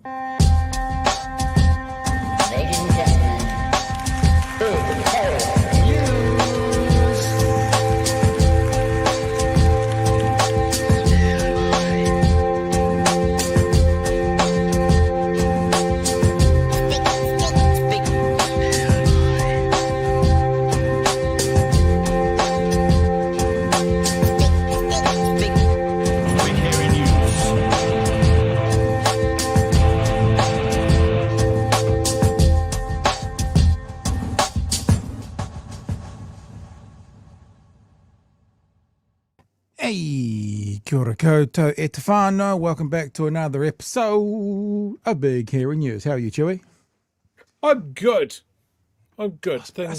Ladies and gentlemen, big terror news. Hey, kia ora koutou e te whānau. Welcome back to another episode of Big Hearing News. How are you, Chewy? I'm good. I'm good. I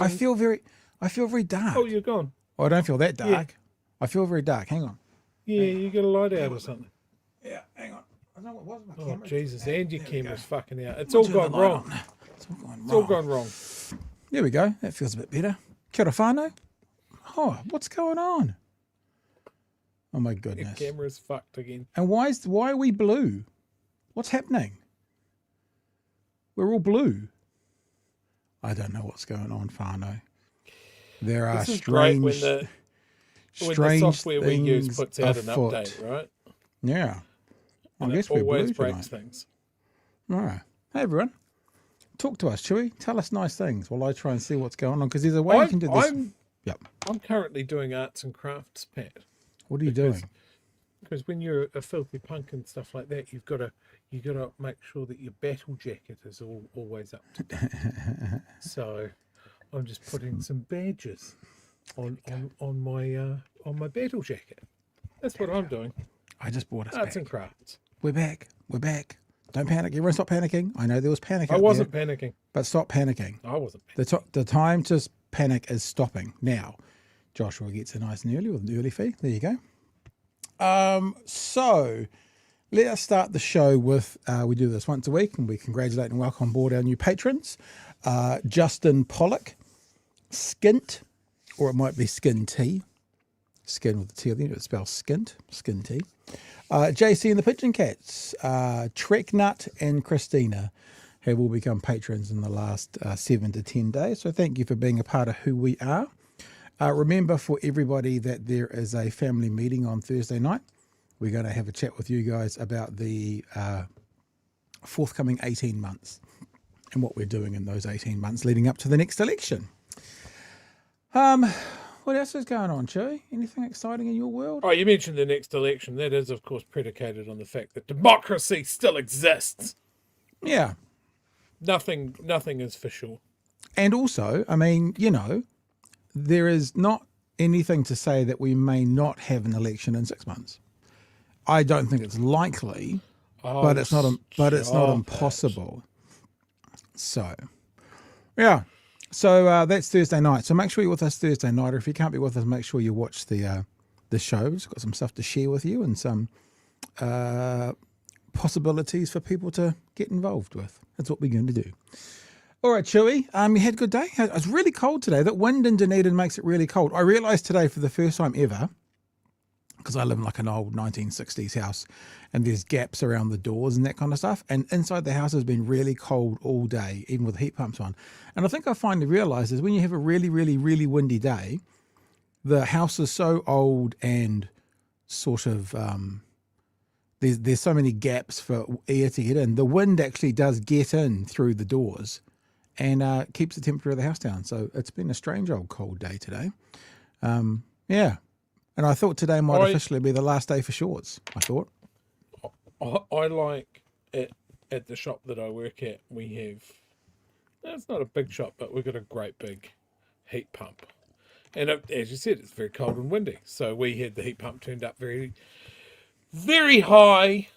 feel very dark. Oh, you're gone. Oh, I don't feel that dark. Yeah. I feel very dark. Hang on. Yeah, you got a light out or something. Yeah, hang on. I don't know what was my Oh, camera. Jesus. And your There we camera's go. fucking out. It's all Turn gone the light wrong. on. It's all gone wrong. It's all gone wrong. There we go. That feels a bit better. Kia ora whānau. Oh, what's going on? Oh my Your goodness. camera's fucked again. And why are we blue? What's happening? We're all blue. I don't know what's going on, whānau. There are This is great strange, when the strange software we use things puts out an afoot. update, right? Yeah. I And guess it we're always blue breaks tonight. things. All right. Hey, everyone. Talk to us, Chewy. Tell us nice things while I try and see what's going on, because there's a way you can do this. Yep. I'm currently doing arts and crafts, Pat. What are you doing? Because when you're a filthy punk and stuff like that, you got to make sure that your battle jacket is always up to date. So I'm just putting some badges on my battle jacket. That's what I'm doing. I just bought us Arts back. and crafts. We're back. We're back. Don't panic. Everyone stop panicking. I know there was panic I out wasn't there, panicking. but stop panicking. I wasn't panicking. The time to panic is stopping now. Joshua gets a nice and early with an early fee. There you go. So let us start the show with, we do this once a week and we congratulate and welcome on board our new patrons. Justin Pollock, Skint, or it might be Skin T. Skin with a T at the end, it spells Skint, Skin T. JC and the Pigeon Cats, Trek Nut and Christina have all become patrons in the last 7 to 10 days. So thank you for being a part of who we are. Remember for everybody that there is a family meeting on Thursday night. We're going to have a chat with you guys about the forthcoming 18 months and what we're doing in those 18 months leading up to the next election. What else is going on, Chewy? Anything exciting in your world? Oh, you mentioned the next election. That is, of course, predicated on the fact that democracy still exists. Yeah. Nothing is for sure. And also, I mean, you know, there is not anything to say that we may not have an election in 6 months. I don't think it's likely, but it's not impossible. So, yeah. So that's Thursday night. So make sure you're with us Thursday night, or if you can't be with us, make sure you watch the show. We've got some stuff to share with you and some possibilities for people to get involved with. That's what we're going to do. All right, Chewy, you had a good day? It was really cold today. That wind in Dunedin makes it really cold. I realised today for the first time ever, because I live in like an old 1960s house, and there's gaps around the doors and that kind of stuff. And inside the house has been really cold all day, even with heat pumps on. And I think I finally realised is when you have a really, really, really windy day, the house is so old and sort of... there's so many gaps for air to get in. The wind actually does get in through the doors and keeps the temperature of the house down. So it's been a strange old cold day today. Yeah. And I thought today might officially be the last day for shorts, I thought. I like it at the shop that I work at. We have, it's not a big shop, but we've got a great big heat pump. And as you said, it's very cold and windy. So we had the heat pump turned up very, very high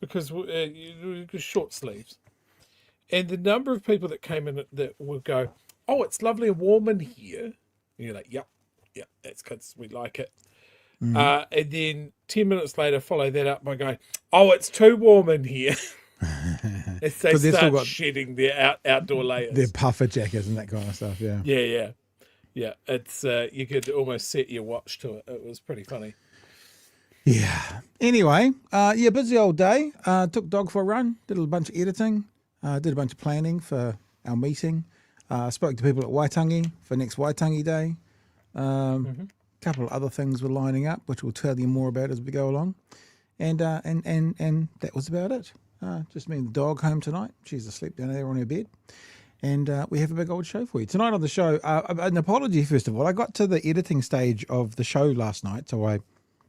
because short sleeves. And the number of people that came in that would go, oh, it's lovely and warm in here. And you're like, yep, that's because we like it. And then 10 minutes later, follow that up by going, oh, it's too warm in here. As they start shedding their outdoor layers. Their puffer jackets and that kind of stuff, yeah. Yeah. It's you could almost set your watch to it. It was pretty funny. Yeah. Anyway, busy old day. Took dog for a run, did a bunch of editing, did a bunch of planning for our meeting. Spoke to people at Waitangi for next Waitangi Day. Couple of other things were lining up, which we'll tell you more about as we go along. And that was about it. Just me and the dog home tonight. She's asleep down there on her bed. And we have a big old show for you. Tonight on the show, an apology, first of all. I got to the editing stage of the show last night, so I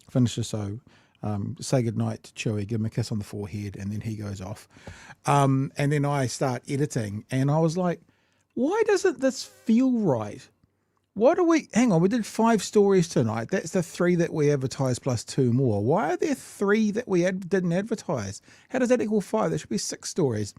finished the show. Say goodnight to Chewy, give him a kiss on the forehead, and then he goes off. And then I start editing, and I was like, why doesn't this feel right? Hang on, we did 5 stories tonight. That's the 3 that we advertised plus 2 more. Why are there 3 that we didn't advertise? How does that equal 5? There should be 6 stories.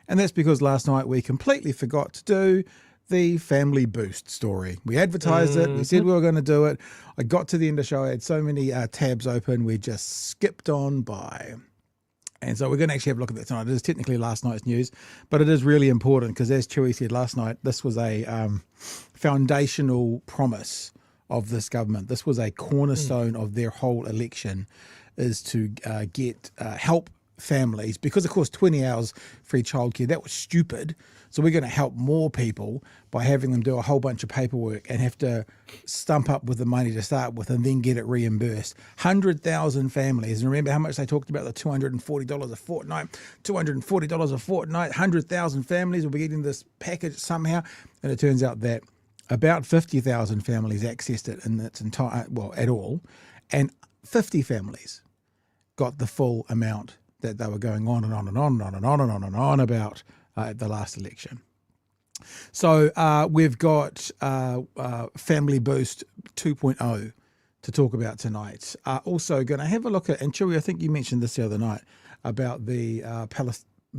And that's because last night we completely forgot to do the FamilyBoost story. We advertised it. We said we were going to do it. I got to the end of the show. I had so many tabs open. We just skipped on by. And so we're going to actually have a look at that tonight. It is technically last night's news, but it is really important because, as Chewy said last night, this was a foundational promise of this government. This was a cornerstone of their whole election, is to get help families, because of course 20 hours free childcare, that was stupid. So we're going to help more people by having them do a whole bunch of paperwork and have to stump up with the money to start with and then get it reimbursed. 100,000 families, and remember how much they talked about, the $240 a fortnight, $240 a fortnight, 100,000 families will be getting this package somehow. And it turns out that about 50,000 families accessed it in its entire, at all, and 50 families got the full amount that they were going on and on and on and on and on and on and on about at the last election. So we've got FamilyBoost 2.0 to talk about tonight. Also going to have a look at, and Chewy, I think you mentioned this the other night, about the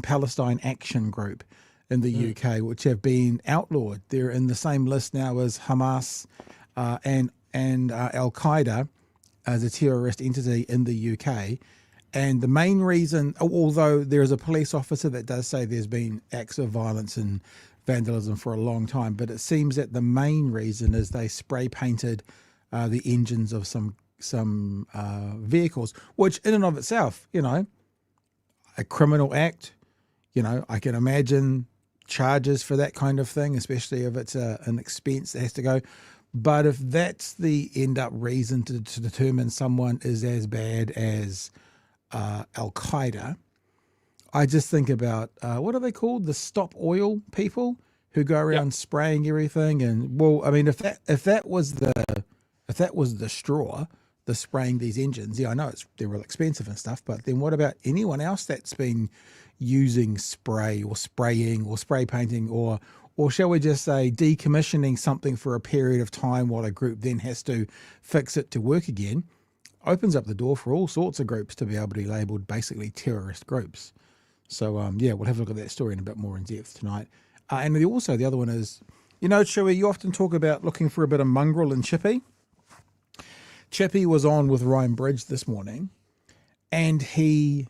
Palestine Action group in the UK, which have been outlawed. They're in the same list now as Hamas and Al-Qaeda as a terrorist entity in the UK. And the main reason, although there is a police officer that does say there's been acts of violence and vandalism for a long time, but it seems that the main reason is they spray painted the engines of some vehicles, which in and of itself, a criminal act. I can imagine charges for that kind of thing, especially if it's an expense that has to go. But if that's the end up reason to determine someone is as bad as Al-Qaeda, I just think about what are they called? The stop oil people who go around spraying everything. And if that was the straw, the spraying these engines, I know they're real expensive and stuff, but then what about anyone else that's been using spray or spraying or spray painting or shall we just say decommissioning something for a period of time while a group then has to fix it to work again? Opens up the door for all sorts of groups to be able to be labelled basically terrorist groups. So, we'll have a look at that story in a bit more in depth tonight. And also the other one is, Chewy, you often talk about looking for a bit of mongrel in Chippy. Chippy was on with Ryan Bridge this morning, and he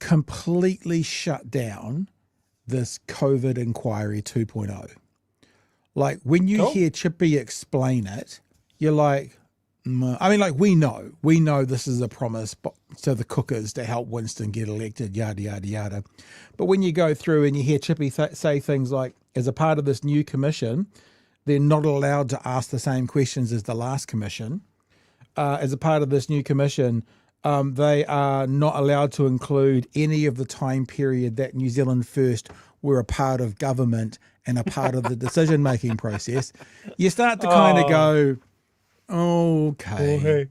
completely shut down this COVID inquiry 2.0. Like, when you hear Chippy explain it, you're like, we know this is a promise to the cookers to help Winston get elected, yada, yada, yada. But when you go through and you hear Chippy say things like, as a part of this new commission, they're not allowed to ask the same questions as the last commission. As a part of this new commission, they are not allowed to include any of the time period that New Zealand First were a part of government and a part of the decision-making process. You start to kind of go, okay.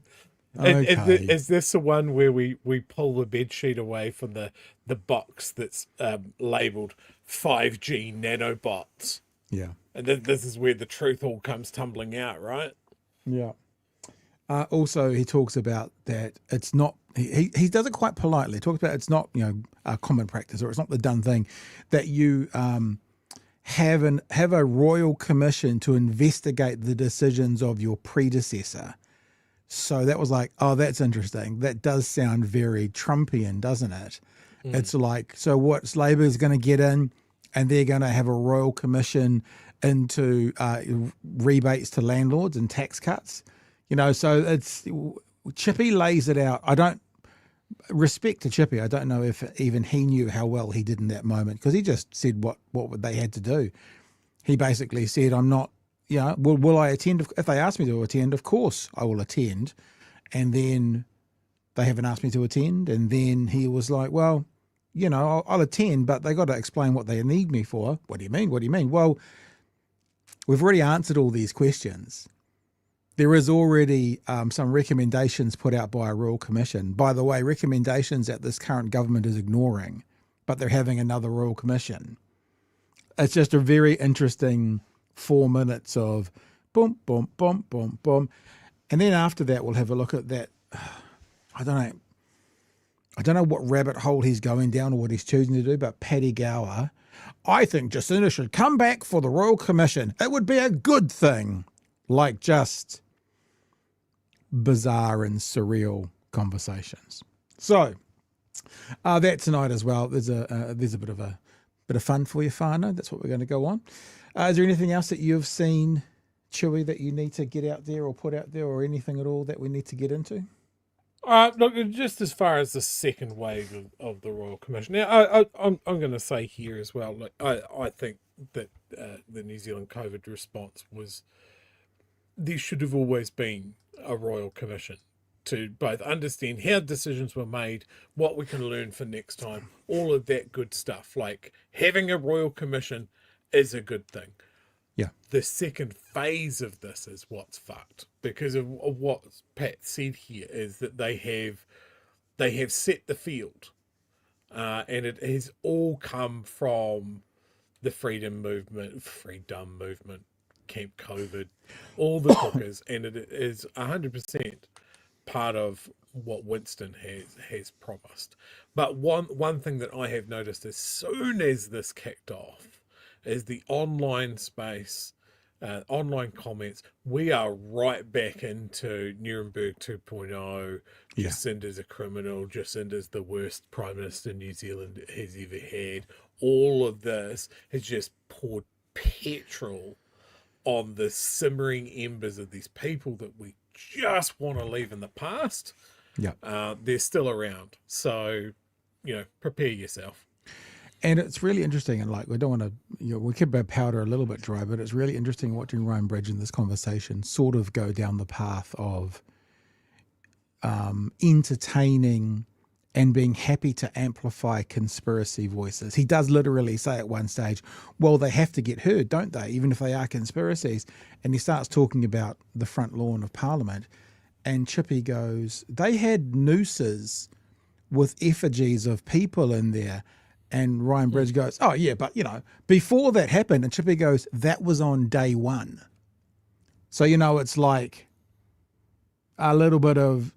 Is this the one where we pull the bed sheet away from the box that's labelled 5G nanobots? Yeah. And this is where the truth all comes tumbling out, right? Yeah. Also, he talks about that it's not, he does it quite politely. He talks about it's not, a common practice, or it's not the done thing that you have a royal commission to investigate the decisions of your predecessor. So that was like, oh, that's interesting. That does sound very Trumpian, doesn't it? It's like, so what's Labour's going to get in, and they're going to have a royal commission into rebates to landlords and tax cuts. So Chippy lays it out. I don't respect to Chippy. I don't know if even he knew how well he did in that moment, because he just said what they had to do. He basically said, I'm not, will I attend? If they ask me to attend, of course I will attend. And then they haven't asked me to attend. And then he was like, well, I'll attend, but they got to explain what they need me for. What do you mean? What do you mean? Well, we've already answered all these questions. There is already some recommendations put out by a Royal Commission. By the way, recommendations that this current government is ignoring, but they're having another Royal Commission. It's just a very interesting 4 minutes of boom, boom, boom, boom, boom. And then after that, we'll have a look at that. I don't know what rabbit hole he's going down or what he's choosing to do, but Paddy Gower, I think Jacinda should come back for the Royal Commission. It would be a good thing. Like just bizarre and surreal conversations. So that tonight as well. There's a bit of fun for you, whānau. That's what we're going to go on. Is there anything else that you've seen, Chewy, that you need to get out there or put out there, or anything at all that we need to get into? Look, just as far as the second wave of the Royal Commission. Now, I'm going to say here as well. Like, I think that the New Zealand COVID response was. There should have always been a Royal Commission to both understand how decisions were made, what we can learn for next time, all of that good stuff. Like, having a Royal Commission is a good thing. Yeah. The second phase of this is what's fucked, because of what Pat said here is that they have set the field, and it has all come from the freedom movement, Camp COVID, all the cookers, and it is 100% part of what Winston has promised. But one thing that I have noticed as soon as this kicked off is the online space, online comments. We are right back into Nuremberg 2.0. Yeah. Jacinda's a criminal. Jacinda's the worst Prime Minister New Zealand has ever had. All of this has just poured petrol on the simmering embers of these people that we just want to leave in the past. Yeah. They're still around. So, prepare yourself. And it's really interesting, and like, we don't want to, we keep our powder a little bit dry, but it's really interesting watching Ryan Bridge in this conversation sort of go down the path of entertaining and being happy to amplify conspiracy voices. He does literally say at one stage, well, they have to get heard, don't they, even if they are conspiracies? And he starts talking about the front lawn of Parliament, and Chippy goes, they had nooses with effigies of people in there. And Ryan Bridge goes, oh, yeah, but, before that happened, and Chippy goes, that was on day one. So, it's like a little bit of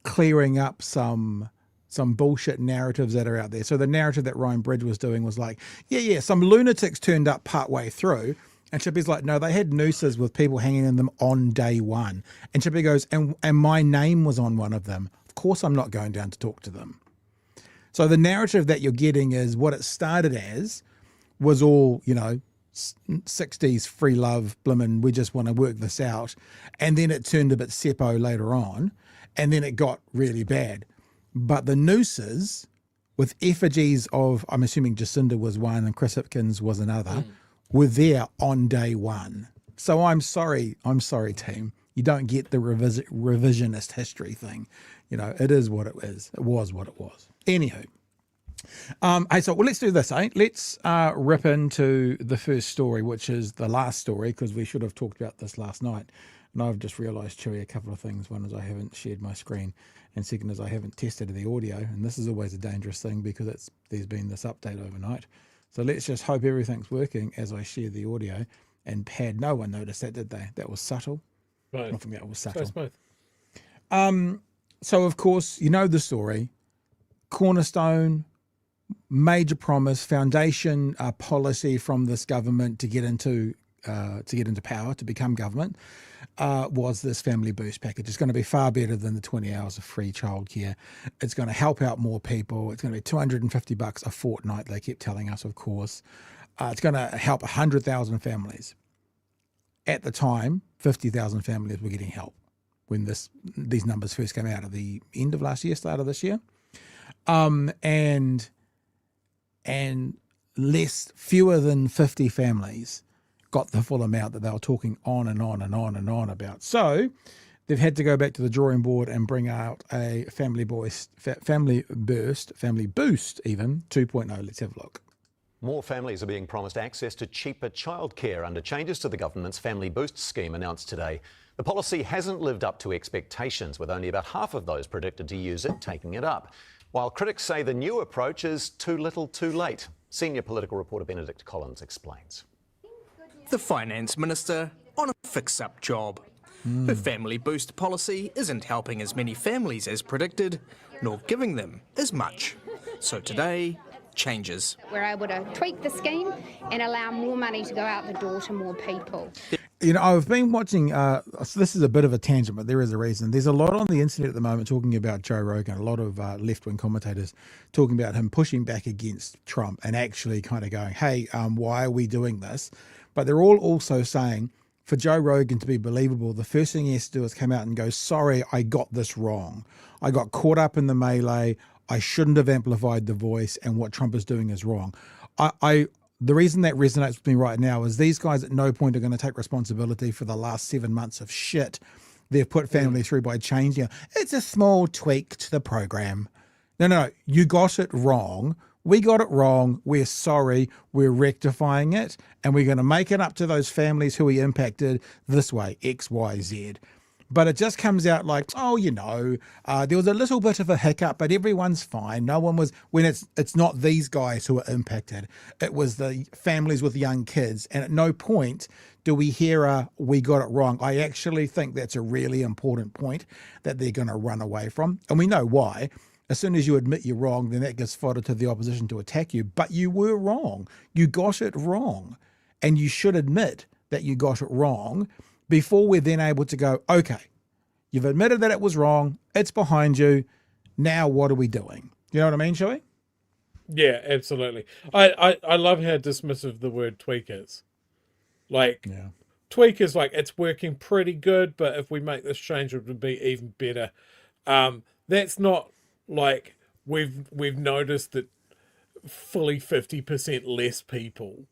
clearing up some bullshit narratives that are out there. So the narrative that Ryan Bridge was doing was like, yeah, some lunatics turned up partway through. And Chippy's like, no, they had nooses with people hanging in them on day one. And Chippy goes, and my name was on one of them. Of course I'm not going down to talk to them. So the narrative that you're getting is what it started as was all, 60s free love, blimmin', we just want to work this out. And then it turned a bit seppo later on, and then it got really bad. But the nooses with effigies of, I'm assuming Jacinda was one and Chris Hipkins was another, were there on day one. So I'm sorry, team. You don't get the revisionist history thing. It is what it is. It was what it was. Anywho. Hey, so let's do this, eh? Let's rip into the first story, which is the last story, because we should have talked about this last night. And I've just realised, Chewy, a couple of things. One is I haven't shared my screen, and second is I haven't tested the audio. And this is always a dangerous thing because there's been this update overnight. So let's just hope everything's working as I share the audio. And Pad, no one noticed that, did they? That was subtle. Right. I think that was subtle. So smooth. So, of course, you know the story. Cornerstone, major promise, foundation policy from this government to get into power, to become government, was this FamilyBoost package. It's going to be far better than the 20 hours of free childcare. It's going to help out more people. It's going to be $250 a fortnight, they kept telling us, of course. It's going to help 100,000 families. At the time, 50,000 families were getting help. when these numbers first came out at the end of last year, start of this year. And fewer than 50 families got the full amount that they were talking on and on and on and on about. So they've had to go back to the drawing board and bring out a FamilyBoost even 2.0. Let's have a look. More families are being promised access to cheaper childcare under changes to the government's FamilyBoost scheme announced today. The policy hasn't lived up to expectations, with only about half of those predicted to use it taking it up. While critics say the new approach is too little too late. Senior political reporter Benedict Collins explains. The Finance Minister on a fix-up job. Her FamilyBoost policy isn't helping as many families as predicted, nor giving them as much. So today, changes. We're able to tweak the scheme and allow more money to go out the door to more people. You know, I've been watching, so this is a bit of a tangent, but there is a reason. There's a lot on the internet at the moment talking about Joe Rogan, a lot of left-wing commentators talking about him pushing back against Trump and actually kind of going, hey, why are we doing this? But they're all also saying, for Joe Rogan to be believable, the first thing he has to do is come out and go, sorry, I got this wrong. I got caught up in the melee. I shouldn't have amplified the voice, and what Trump is doing is wrong. The reason that resonates with me right now is these guys at no point are going to take responsibility for the last 7 months of shit they've put families through by changing it. It's a small tweak to the program. No, you got it wrong. We got it wrong. We're sorry. We're rectifying it, and we're going to make it up to those families who we impacted this way, X, Y, Z. But it just comes out like, oh, there was a little bit of a hiccup, but everyone's fine. No one was, when it's not these guys who are impacted. It was the families with young kids. And at no point do we hear we got it wrong. I actually think that's a really important point that they're going to run away from. And we know why. As soon as you admit you're wrong, then that gives fodder to the opposition to attack you. But you were wrong. You got it wrong. And you should admit that you got it wrong before we're then able to go, okay, you've admitted that it was wrong. It's behind you. Now what are we doing? You know what I mean, Chippy? Yeah, absolutely. I love how dismissive the word tweak is. Like, tweak is like, it's working pretty good, but if we make this change, it would be even better. That's not like we've noticed that fully 50% less people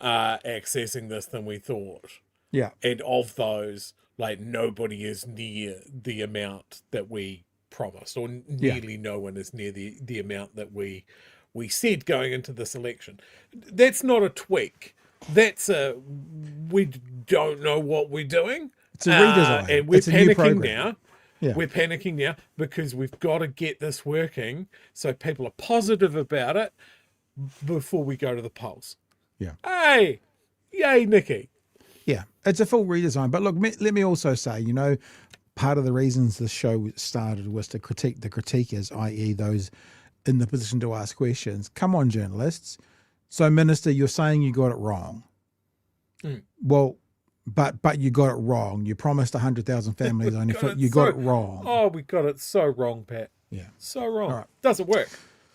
are accessing this than we thought. Yeah. And of those, like, nobody is near the amount that we promised, or nearly no one is near the amount that we said going into this election. That's not a tweak. That's we don't know what we're doing. It's a redesign. And we're panicking now. Yeah. We're panicking now because we've got to get this working so people are positive about it before we go to the polls. Yeah. Hey, yay, Nikki. Yeah, it's a full redesign. But look, let me also say, part of the reasons the show started was to critique the critiquers, i.e. those in the position to ask questions. Come on, journalists. So, Minister, you're saying you got it wrong. Well, but you got it wrong. You promised 100,000 families you got it wrong. Oh, we got it so wrong, Pat. Yeah. So wrong. All right. Doesn't work.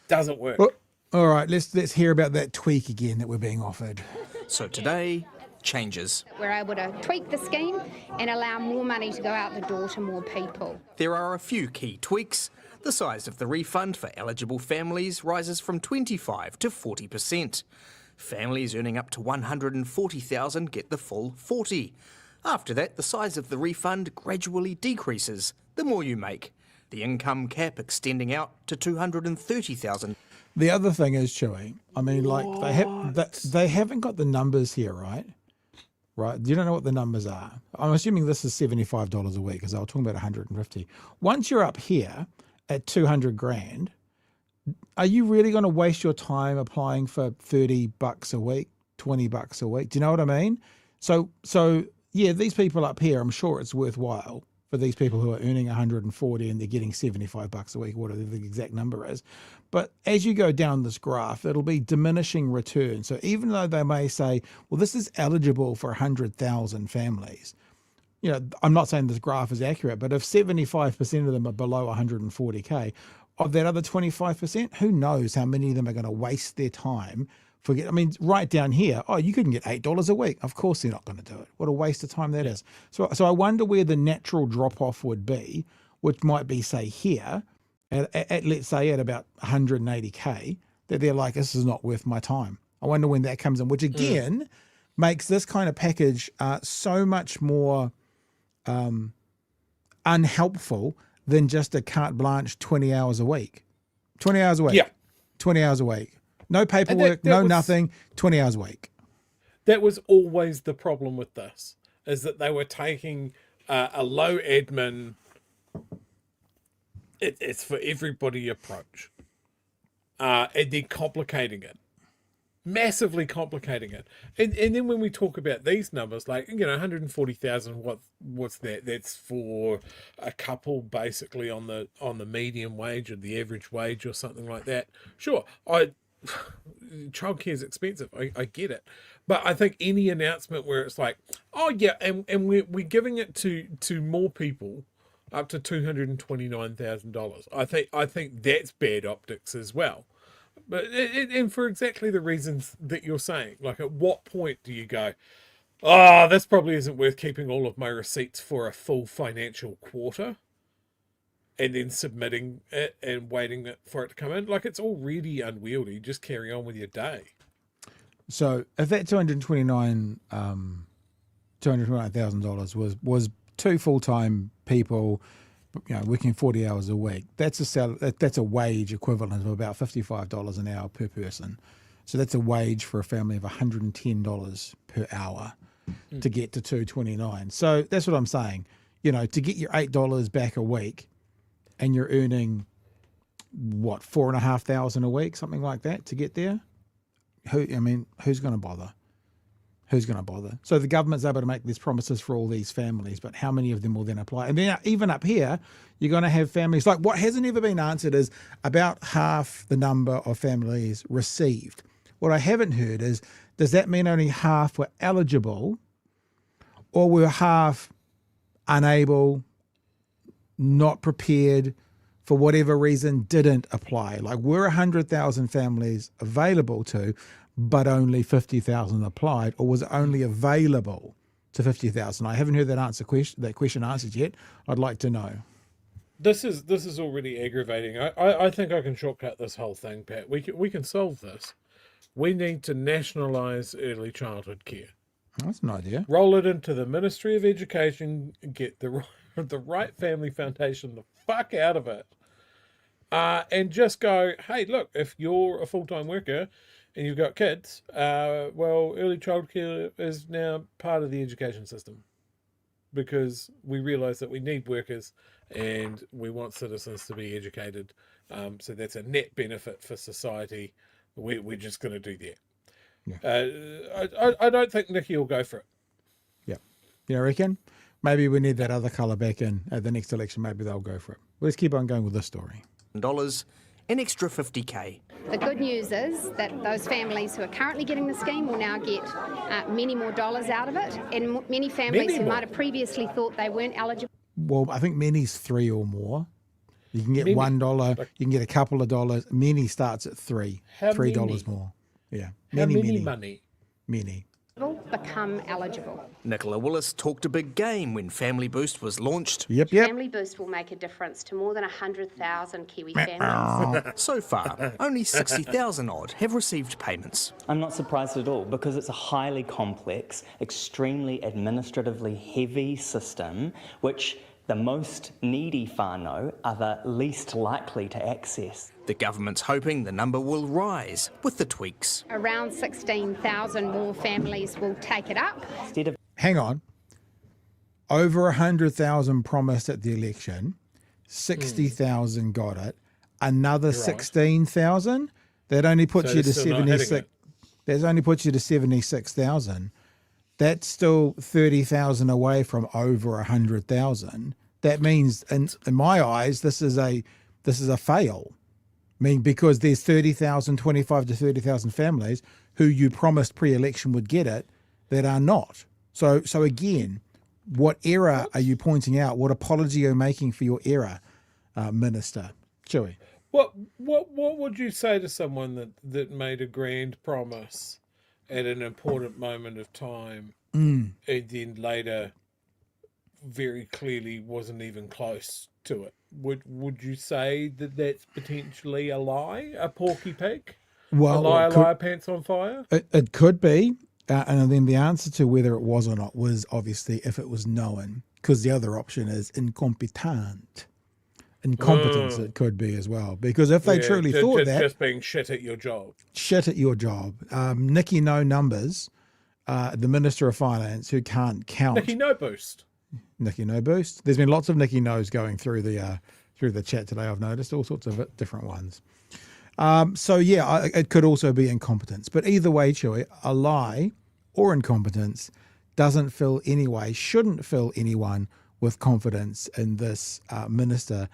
Doesn't work. Well, all right, let's hear about that tweak again that we're being offered. So today, changes. We're able to tweak the scheme and allow more money to go out the door to more people. There are a few key tweaks. The size of the refund for eligible families rises from 25 to 40%. Families earning up to $140,000 get the full 40. After that, the size of the refund gradually decreases the more you make. The income cap extending out to $230,000. The other thing is, Chewy, I mean, like, they haven't got the numbers here, right? Right? You don't know what the numbers are. I'm assuming this is $75 a week because they were talking about 150. Once you're up here at 200 grand, are you really going to waste your time applying for $30 a week, $20 a week? Do you know what I mean? So yeah, these people up here, I'm sure it's worthwhile for these people who are earning 140 and they're getting $75 a week, whatever the exact number is. But as you go down this graph, it'll be diminishing return. So even though they may say, well, this is eligible for 100,000 families, I'm not saying this graph is accurate, but if 75% of them are below 140K, of that other 25%, who knows how many of them are going to waste their time forget. I mean, right down here, you couldn't get $8 a week. Of course they're not going to do it. What a waste of time that is. So I wonder where the natural drop-off would be, which might be, say, here, at let's say at about 180K, that they're like, this is not worth my time. I wonder when that comes in, which again makes this kind of package so much more unhelpful than just a carte blanche 20 hours a week. 20 hours a week. Yeah. 20 hours a week. No paperwork, nothing, 20 hours a week. That was always the problem with this, is that they were taking a low admin, it's for everybody approach. And then complicating it. Massively complicating it. And then when we talk about these numbers, like, 140,000, what's that? That's for a couple basically on the median wage or the average wage or something like that. Sure, childcare is expensive. I get it. But I think any announcement where it's like, oh yeah, and we're giving it to more people up to $229,000. I think that's bad optics as well. But and for exactly the reasons that you're saying, like, at what point do you go, this probably isn't worth keeping all of my receipts for a full financial quarter, and then submitting it and waiting for it to come in? Like, it's already unwieldy. Just carry on with your day. So if that $229,000 was two full-time people, working 40 hours a week, that's a wage equivalent of about $55 an hour per person. So that's a wage for a family of $110 per hour to get to $229. So that's what I'm saying. To get your $8 back a week, and you're earning what, $4,500 a week, something like that, to get there. Who's going to bother? Who's going to bother? So the government's able to make these promises for all these families, but how many of them will then apply? And then even up here, you're going to have families, like what hasn't ever been answered is about half the number of families received. What I haven't heard is, does that mean only half were eligible, or were half unable, not prepared, for whatever reason didn't apply? Like, were 100,000 families available to, but only 50,000 applied, or was it only available to 50,000? I haven't heard that question answered yet. I'd like to know. This is already aggravating. I think I can shortcut this whole thing, Pat. We can solve this. We need to nationalise early childhood care. That's an idea. Roll it into the Ministry of Education, get the right family foundation the fuck out of it, and just go, hey, look, if you're a full-time worker and you've got kids, early childcare is now part of the education system, because we realise that we need workers and we want citizens to be educated. So that's a net benefit for society. We're just going to do that. Yeah. I don't think Nikki will go for it. Yeah. You reckon? Maybe we need that other colour back in at the next election. Maybe they'll go for it. Let's keep on going with this story. An extra $50K. The good news is that those families who are currently getting the scheme will now get many more dollars out of it, and many families who might have previously thought they weren't eligible. Well, I think many's 3 or more. You can get $1, you can get a couple of dollars. Many starts at $3 more. Yeah. Many. Become eligible. Nicola Willis talked a big game when FamilyBoost was launched. Yep. FamilyBoost will make a difference to more than 100,000 Kiwi families. So far, only 60,000 odd have received payments. I'm not surprised at all, because it's a highly complex, extremely administratively heavy system, which the most needy whānau are the least likely to access. The government's hoping the number will rise with the tweaks. Around 16,000 more families will take it up. Hang on. Over 100,000 promised at the election. 60,000 got it. Another 16,000. That only puts you to 76. That only puts you to 76,000. That's still 30,000 away from over 100,000. That means, in my eyes, this is a fail. I mean, because there's 30,000, 25 to 30,000 families who you promised pre-election would get it that are not. So again, what error are you pointing out? What apology are you making for your error, Minister? Chewy. What would you say to someone that made a grand promise at an important moment of time and then later very clearly wasn't even close to it? Would you say that that's potentially a lie, a porky pig? Well, a liar, pants on fire? It could be. And then the answer to whether it was or not was obviously if it was known, because the other option is incompetent. Incompetence it could be as well, because if they truly thought that, just being shit at your job, Nicky No Numbers, the Minister of Finance, who can't count. Nicky No Boost. There's been lots of Nicky No's going through the chat today. I've noticed all sorts of different ones. So yeah, it could also be incompetence, but either way, Chewy, a lie or incompetence shouldn't fill anyone with confidence in this minister,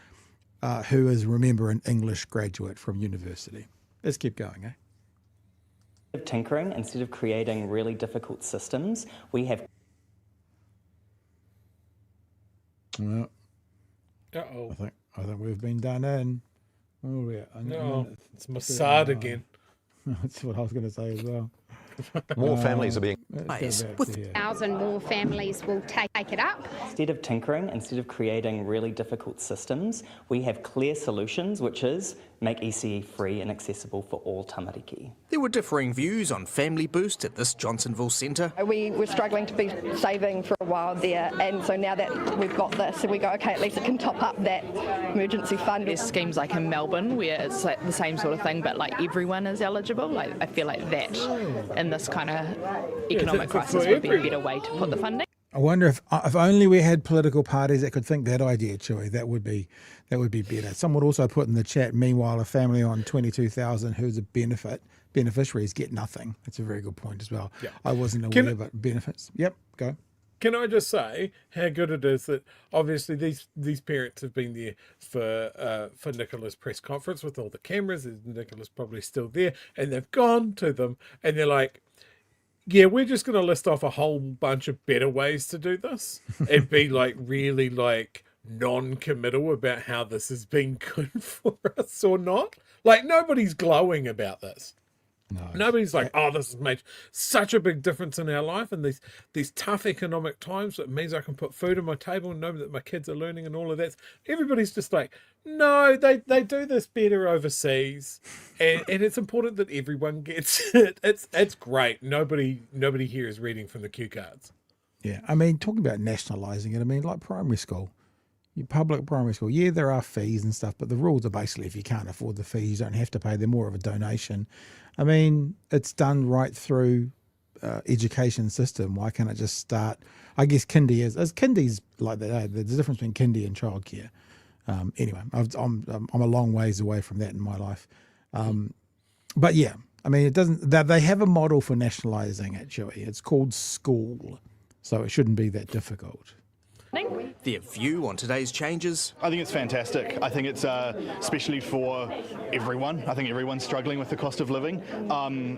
who is, remember, an English graduate from university. Let's keep going, eh? Of tinkering, instead of creating really difficult systems, we have. Well, Uh-oh. I think we've been done in. Oh yeah, No, it's Mossad again. That's what I was going to say as well. More families are being... With 1,000 more families will take it up. Instead of tinkering, instead of creating really difficult systems, we have clear solutions, which is make ECE free and accessible for all tamariki. There were differing views on FamilyBoost at this Johnsonville centre. We were struggling to be saving for a while there, and so now that we've got this, we go, okay, at least it can top up that emergency fund. There's schemes like in Melbourne where it's like the same sort of thing, but like everyone is eligible. Like I feel like that in this kind of economic crisis would be a better way to put the funding. I wonder if only we had political parties that could think that idea, Chewy. That would be better. Someone also put in the chat, meanwhile, a family on 22,000 who's a beneficiaries get nothing. That's a very good point as well. Yeah. I wasn't aware, but benefits. Yep, go. Can I just say how good it is that obviously these parents have been there for Nicola's press conference with all the cameras. Nicola's probably still there, and they've gone to them and they're like, yeah, we're just going to list off a whole bunch of better ways to do this and be like really like non-committal about how this has been good for us or not. Like nobody's glowing about this. No, Nobody's like, oh, this has made such a big difference in our life and these tough economic times. It means I can put food on my table and know that my kids are learning and all of that. Everybody's just like, no, they do this better overseas, and it's important that everyone gets it. It's great. Nobody here is reading from the cue cards. Yeah, I mean, talking about nationalising it, I mean, like primary school. Your public primary school, yeah, there are fees and stuff, but the rules are basically if you can't afford the fees, you don't have to pay. They're more of a donation. I mean, it's done right through education system. Why can't it just start? I guess kindy is kindy's like that. There's a difference between kindy and childcare. Anyway, I'm a long ways away from that in my life. But yeah, I mean, it doesn't. They have a model for nationalising actually. It's called school, so it shouldn't be that difficult. Their view on today's changes. I think it's fantastic. I think it's especially for everyone. I think everyone's struggling with the cost of living.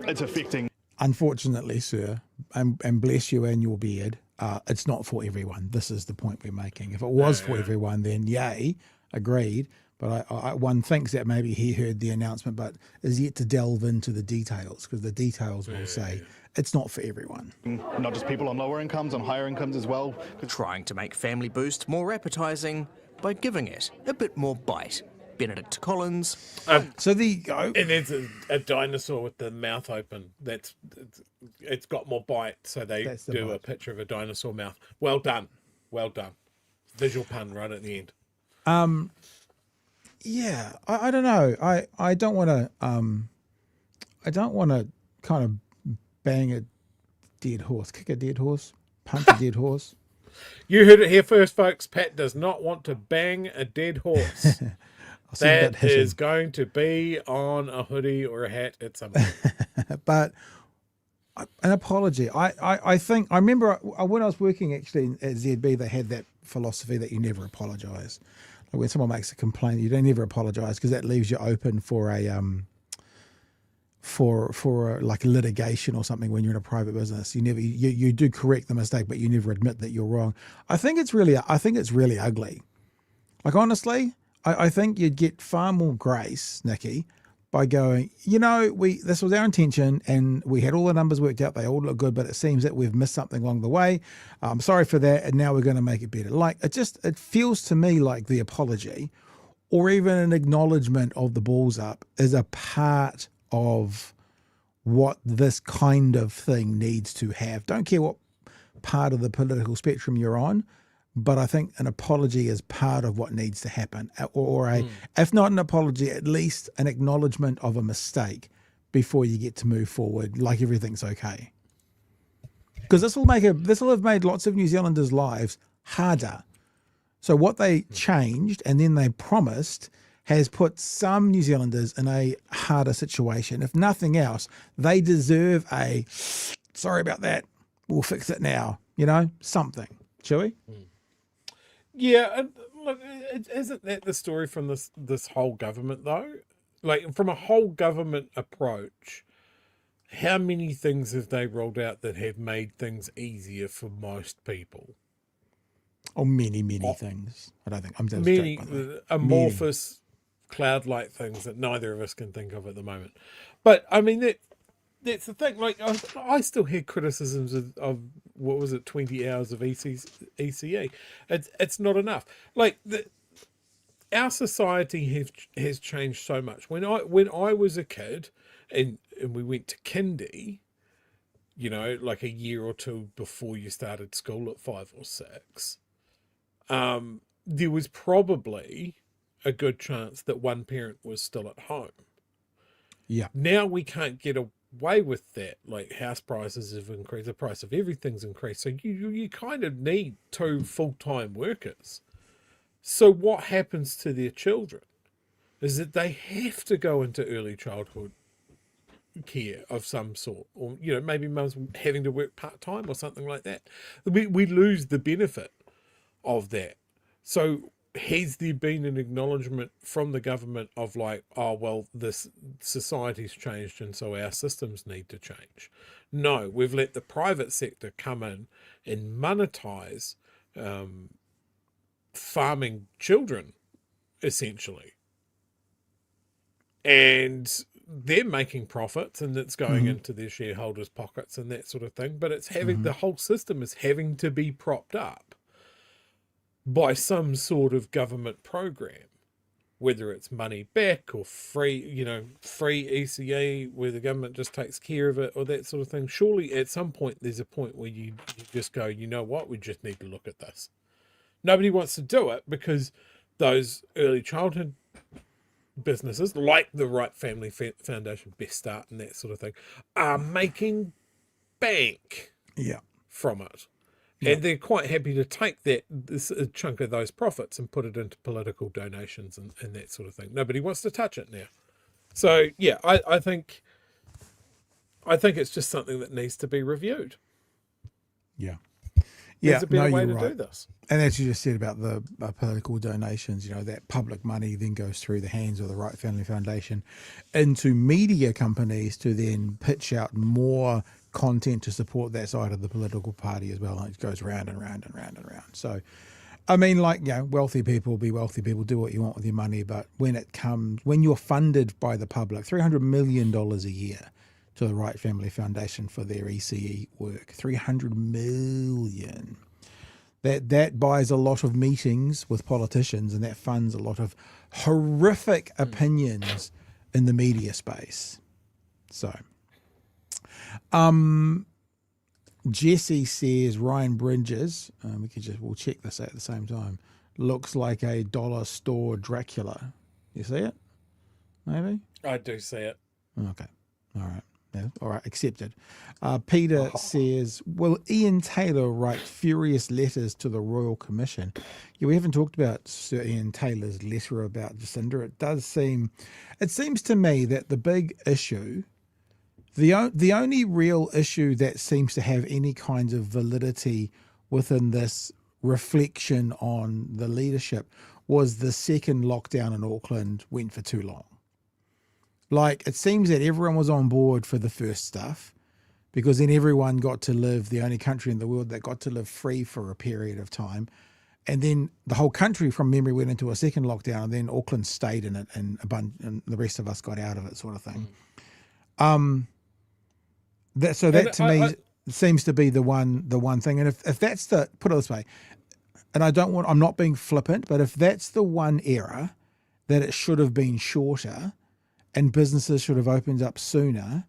It's affecting. Unfortunately, sir, and bless you and your beard, it's not for everyone. This is the point we're making. If it was for everyone, then yay, agreed. But one thinks that maybe he heard the announcement, but is yet to delve into the details, because the details will say it's not for everyone. Not just people on lower incomes, on higher incomes as well. Trying to make FamilyBoost more appetising by giving it a bit more bite. Benedict Collins. And there's a dinosaur with the mouth open. It's got more bite, so they do a picture of a dinosaur mouth. Well done. Visual pun right at the end. Yeah, I don't know. I don't want to kind of bang a dead horse, kick a dead horse, punch a dead horse. You heard it here first, folks. Pat does not want to bang a dead horse. That is going to be on a hoodie or a hat at some point. But an apology. I think I remember when I was working actually at ZB, they had that philosophy that you never apologise. Like when someone makes a complaint, you don't ever apologise, because that leaves you open for a like litigation or something when you're in a private business. You do correct the mistake, but you never admit that you're wrong. I think it's really ugly. Like honestly, I think you'd get far more grace, Nikki, by going, this was our intention and we had all the numbers worked out. They all look good, but it seems that we've missed something along the way. I'm sorry for that. And now we're going to make it better. Like it feels to me like the apology or even an acknowledgement of the balls up is a part of what this kind of thing needs to have. Don't care what part of the political spectrum you're on, but I think an apology is part of what needs to happen, if not an apology, at least an acknowledgement of a mistake before you get to move forward like everything's okay. Because this will have made lots of New Zealanders' lives harder. So what they changed and then they promised has put some New Zealanders in a harder situation. If nothing else, they deserve a sorry about that, we'll fix it now, something. Chewy? Yeah, and look, isn't that the story from this whole government though? Like from a whole government approach, how many things have they rolled out that have made things easier for most people? Oh, many things. I don't think I'm just many amorphous cloud-like things that neither of us can think of at the moment. But I mean that's the thing. Like I still hear criticisms of what was it, 20 hours of ECE. It's not enough. Like our society has changed so much. When I was a kid and we went to kindy, like a year or two before you started school at 5 or 6, there was probably a good chance that one parent was still at home. Yeah. Now we can't get away with that. Like house prices have increased, the price of everything's increased. So you kind of need 2 full-time workers. So what happens to their children is that they have to go into early childhood care of some sort, or maybe mum's having to work part-time or something like that. We lose the benefit of that. So has there been an acknowledgement from the government of like, oh, well, this society's changed and so our systems need to change? No, we've let the private sector come in and monetize farming children, essentially. And they're making profits and it's going into their shareholders' pockets and that sort of thing. But it's having the whole system is having to be propped up by some sort of government program, whether it's money back or free, free ECE where the government just takes care of it or that sort of thing. Surely at some point there's a point where you just go, you know what, we just need to look at this. Nobody wants to do it because those early childhood businesses like the Right Family Foundation, Best Start and that sort of thing are making bank from it. And they're quite happy to take this chunk of those profits and put it into political donations and that sort of thing. Nobody wants to touch it now. So, yeah, I think it's just something that needs to be reviewed. Yeah. There's a better way to do this. And as you just said about the political donations, that public money then goes through the hands of the Right Family Foundation into media companies to then pitch out more content to support that side of the political party as well. And it goes round and round and round and round. So, I mean, wealthy people be wealthy people, do what you want with your money. But when you're funded by the public, $300 million a year to the Right Family Foundation for their ECE work, $300 million. That buys a lot of meetings with politicians and that funds a lot of horrific opinions in the media space. So, Jesse says Ryan Bridges, we'll check this out at the same time, looks like a dollar store Dracula. You see it? Maybe? I do see it. Okay. All right. Yeah, all right, accepted. Peter says, will Ian Taylor write furious letters to the Royal Commission? Yeah, we haven't talked about Sir Ian Taylor's letter about Jacinda. It seems to me that the big issue, the only real issue that seems to have any kind of validity within this reflection on the leadership was the second lockdown in Auckland went for too long. Like, it seems that everyone was on board for the first stuff because then everyone got to live, the only country in the world that got to live free for a period of time. And then the whole country from memory went into a second lockdown, and then Auckland stayed in it, and and the rest of us got out of it, sort of thing. That to me seems to be the one thing. And if that's put it this way, and I'm not being flippant, but if that's the one error, that it should have been shorter and businesses should have opened up sooner.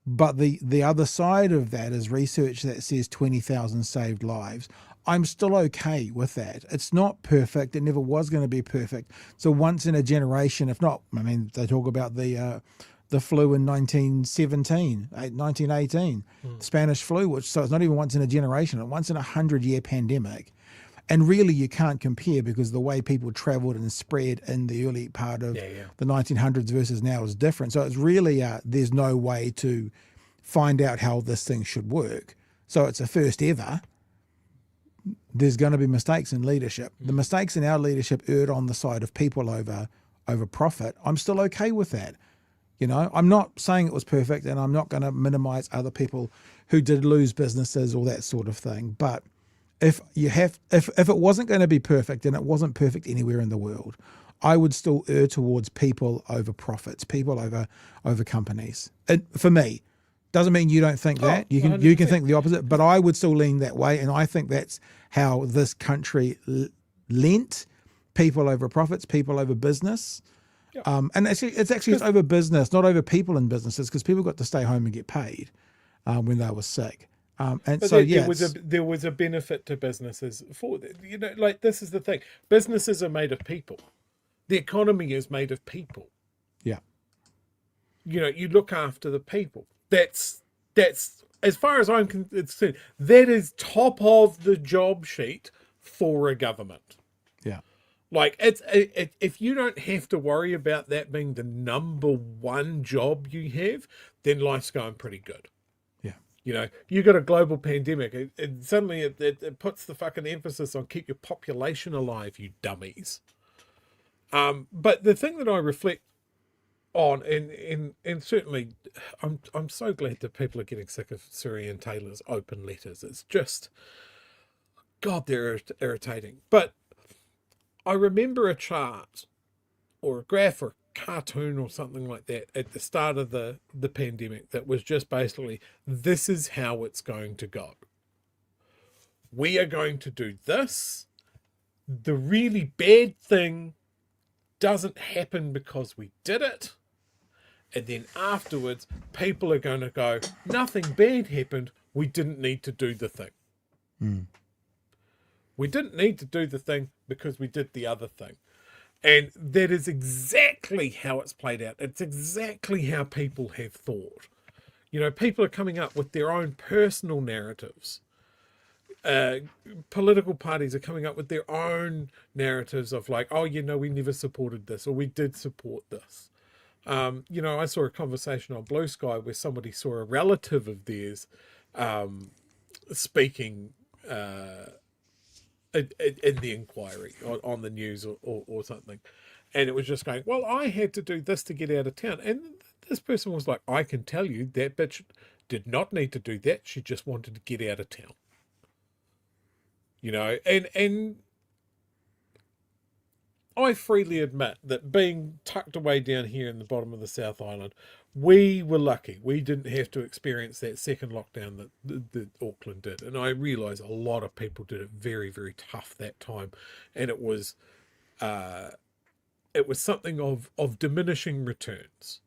But the other side of that is research that says 20,000 saved lives. I'm still okay with that. It's not perfect. It never was going to be perfect. So once in a generation, if not, I mean, they talk about the flu in 1918, Spanish flu, so it's not even once in a generation, it's once in 100-year pandemic. And really you can't compare, because the way people travelled and spread in the early part of the 1900s versus now is different. So it's really, there's no way to find out how this thing should work. So it's a first ever. There's going to be mistakes in leadership. The mistakes in our leadership erred on the side of people over profit. I'm still okay with that. You know, I'm not saying it was perfect, and I'm not going to minimize other people who did lose businesses or that sort of thing. But if it wasn't going to be perfect, and it wasn't perfect anywhere in the world, I would still err towards people over profits, people over companies. And for me, doesn't mean you don't think that. You can think the opposite, but I would still lean that way, and I think that's how this country lent: people over profits, people over business. Yep. And it's over business, not over people in businesses, because people got to stay home and get paid when they were sick. There was a benefit to businesses for that. You know, like, this is the thing: businesses are made of people. The economy is made of people. Yeah. You know, you look after the people. That's as far as I'm concerned, that is top of the job sheet for a government. Yeah. Like, if you don't have to worry about that being the number one job you have, then life's going pretty good. Yeah. You know, you got a global pandemic, and suddenly it puts the fucking emphasis on keep your population alive, you dummies. But the thing that I reflect on, and certainly I'm so glad that people are getting sick of Surrey and Taylor's open letters. It's just, God, they're irritating. But I remember a chart or a graph or a cartoon or something like that at the start of the pandemic that was just basically, this is how it's going to go. We are going to do this. The really bad thing doesn't happen because we did it. And then afterwards, people are going to go, nothing bad happened. We didn't need to do the thing. We didn't need to do the thing because we did the other thing. And that is exactly how it's played out. It's exactly how people have thought. You know, people are coming up with their own personal narratives. Political parties are coming up with their own narratives of like, oh, you know, we never supported this, or we did support this. You know, I saw a conversation on Blue Sky where somebody saw a relative of theirs speaking in the inquiry on the news or something. And it was just going, well, I had to do this to get out of town. And this person was like, I can tell you that bitch did not need to do that. She just wanted to get out of town. You know, and I freely admit that being tucked away down here in the bottom of the South Island, we were lucky. We didn't have to experience that second lockdown that Auckland did. And I realise a lot of people did it very, very tough that time. And it was something of diminishing returns.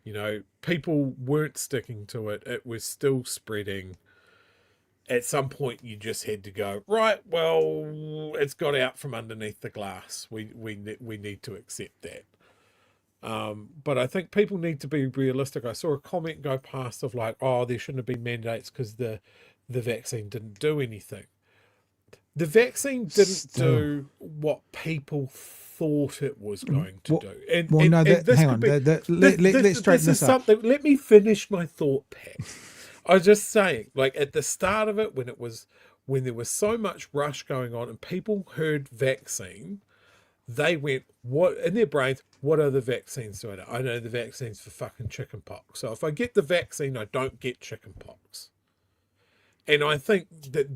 You know, people weren't sticking to it. It was still spreading. At some point, you just had to go, right, well, it's got out from underneath the glass. We need to accept that. But I think people need to be realistic. I saw a comment go past of like, oh, there shouldn't have been mandates because the vaccine didn't do anything. The vaccine didn't do what people thought it was going to do. Let's straighten this up. Let me finish my thought, Pat. I was just saying, like at the start of it, when there was so much rush going on and people heard vaccine, they went, what in their brains, what are the vaccines doing? I know the vaccine's for fucking chicken pox. So if I get the vaccine, I don't get chicken pox. And I think that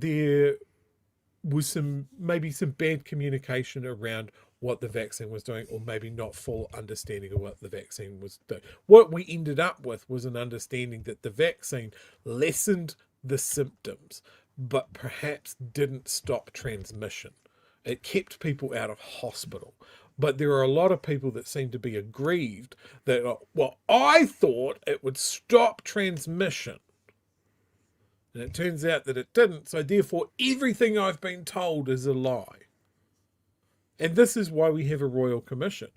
was maybe some bad communication around what the vaccine was doing, or maybe not full understanding of what the vaccine was doing. What we ended up with was an understanding that the vaccine lessened the symptoms, but perhaps didn't stop transmission. It kept people out of hospital. But there are a lot of people that seem to be aggrieved that, well, I thought it would stop transmission. And it turns out that it didn't. So therefore, everything I've been told is a lie. And this is why we have a Royal Commission.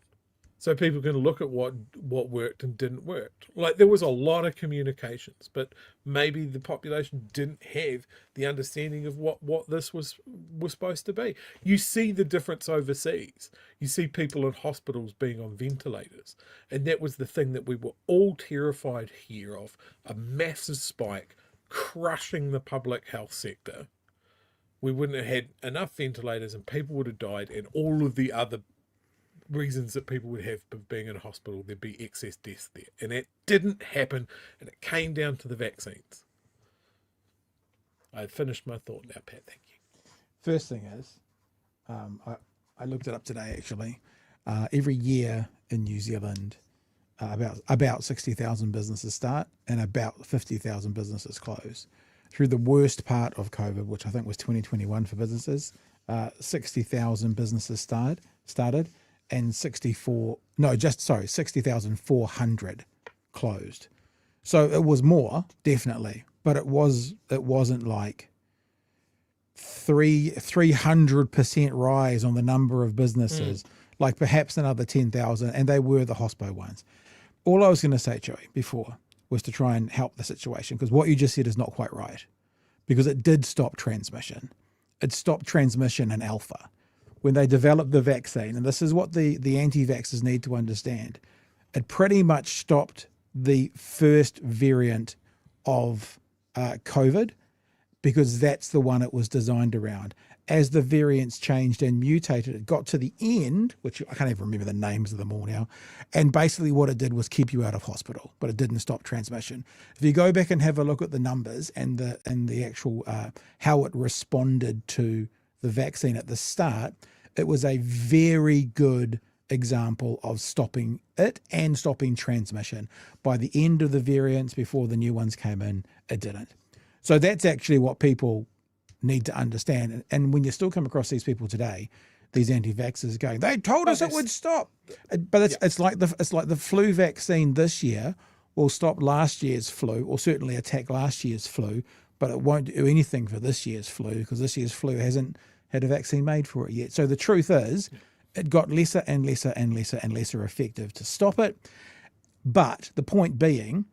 So people can look at what worked and didn't work. Like, there was a lot of communications, but maybe the population didn't have the understanding of what this was supposed to be. You see the difference overseas. You see people in hospitals being on ventilators. And that was the thing that we were all terrified here of, a massive spike crushing the public health sector. We wouldn't have had enough ventilators and people would have died, and all of the other reasons that people would have for being in a hospital, there'd be excess deaths there. And it didn't happen, and it came down to the vaccines. I've finished my thought now, Pat, thank you. First thing is, I looked it up today actually. Every year in New Zealand, about 60,000 businesses start and about 50,000 businesses close. Through the worst part of COVID, which I think was 2021 for businesses, 60,000 businesses started and 60,400 closed. So it was more, definitely, but it wasn't like 300% rise on the number of businesses, like perhaps another 10,000, and they were the hospo ones. All I was going to say, Joey, before was to try and help the situation, because what you just said is not quite right, because it did stop transmission. It stopped transmission in alpha. When they developed the vaccine, and this is what the anti-vaxxers need to understand, it pretty much stopped the first variant of COVID, because that's the one it was designed around. As the variants changed and mutated, it got to the end, which I can't even remember the names of them all now, and basically what it did was keep you out of hospital, but it didn't stop transmission. If you go back and have a look at the numbers and the actual how it responded to the vaccine at the start, it was a very good example of stopping it and stopping transmission. By the end of the variants, before the new ones came in, it didn't. So that's actually what people need to understand. And when you still come across these people today, these anti-vaxxers going, they told us it would stop. But it's like the flu vaccine this year will stop last year's flu, or certainly attack last year's flu, but it won't do anything for this year's flu, because this year's flu hasn't had a vaccine made for it yet. So the truth is, it got lesser and lesser and lesser and lesser effective to stop it. But the point being,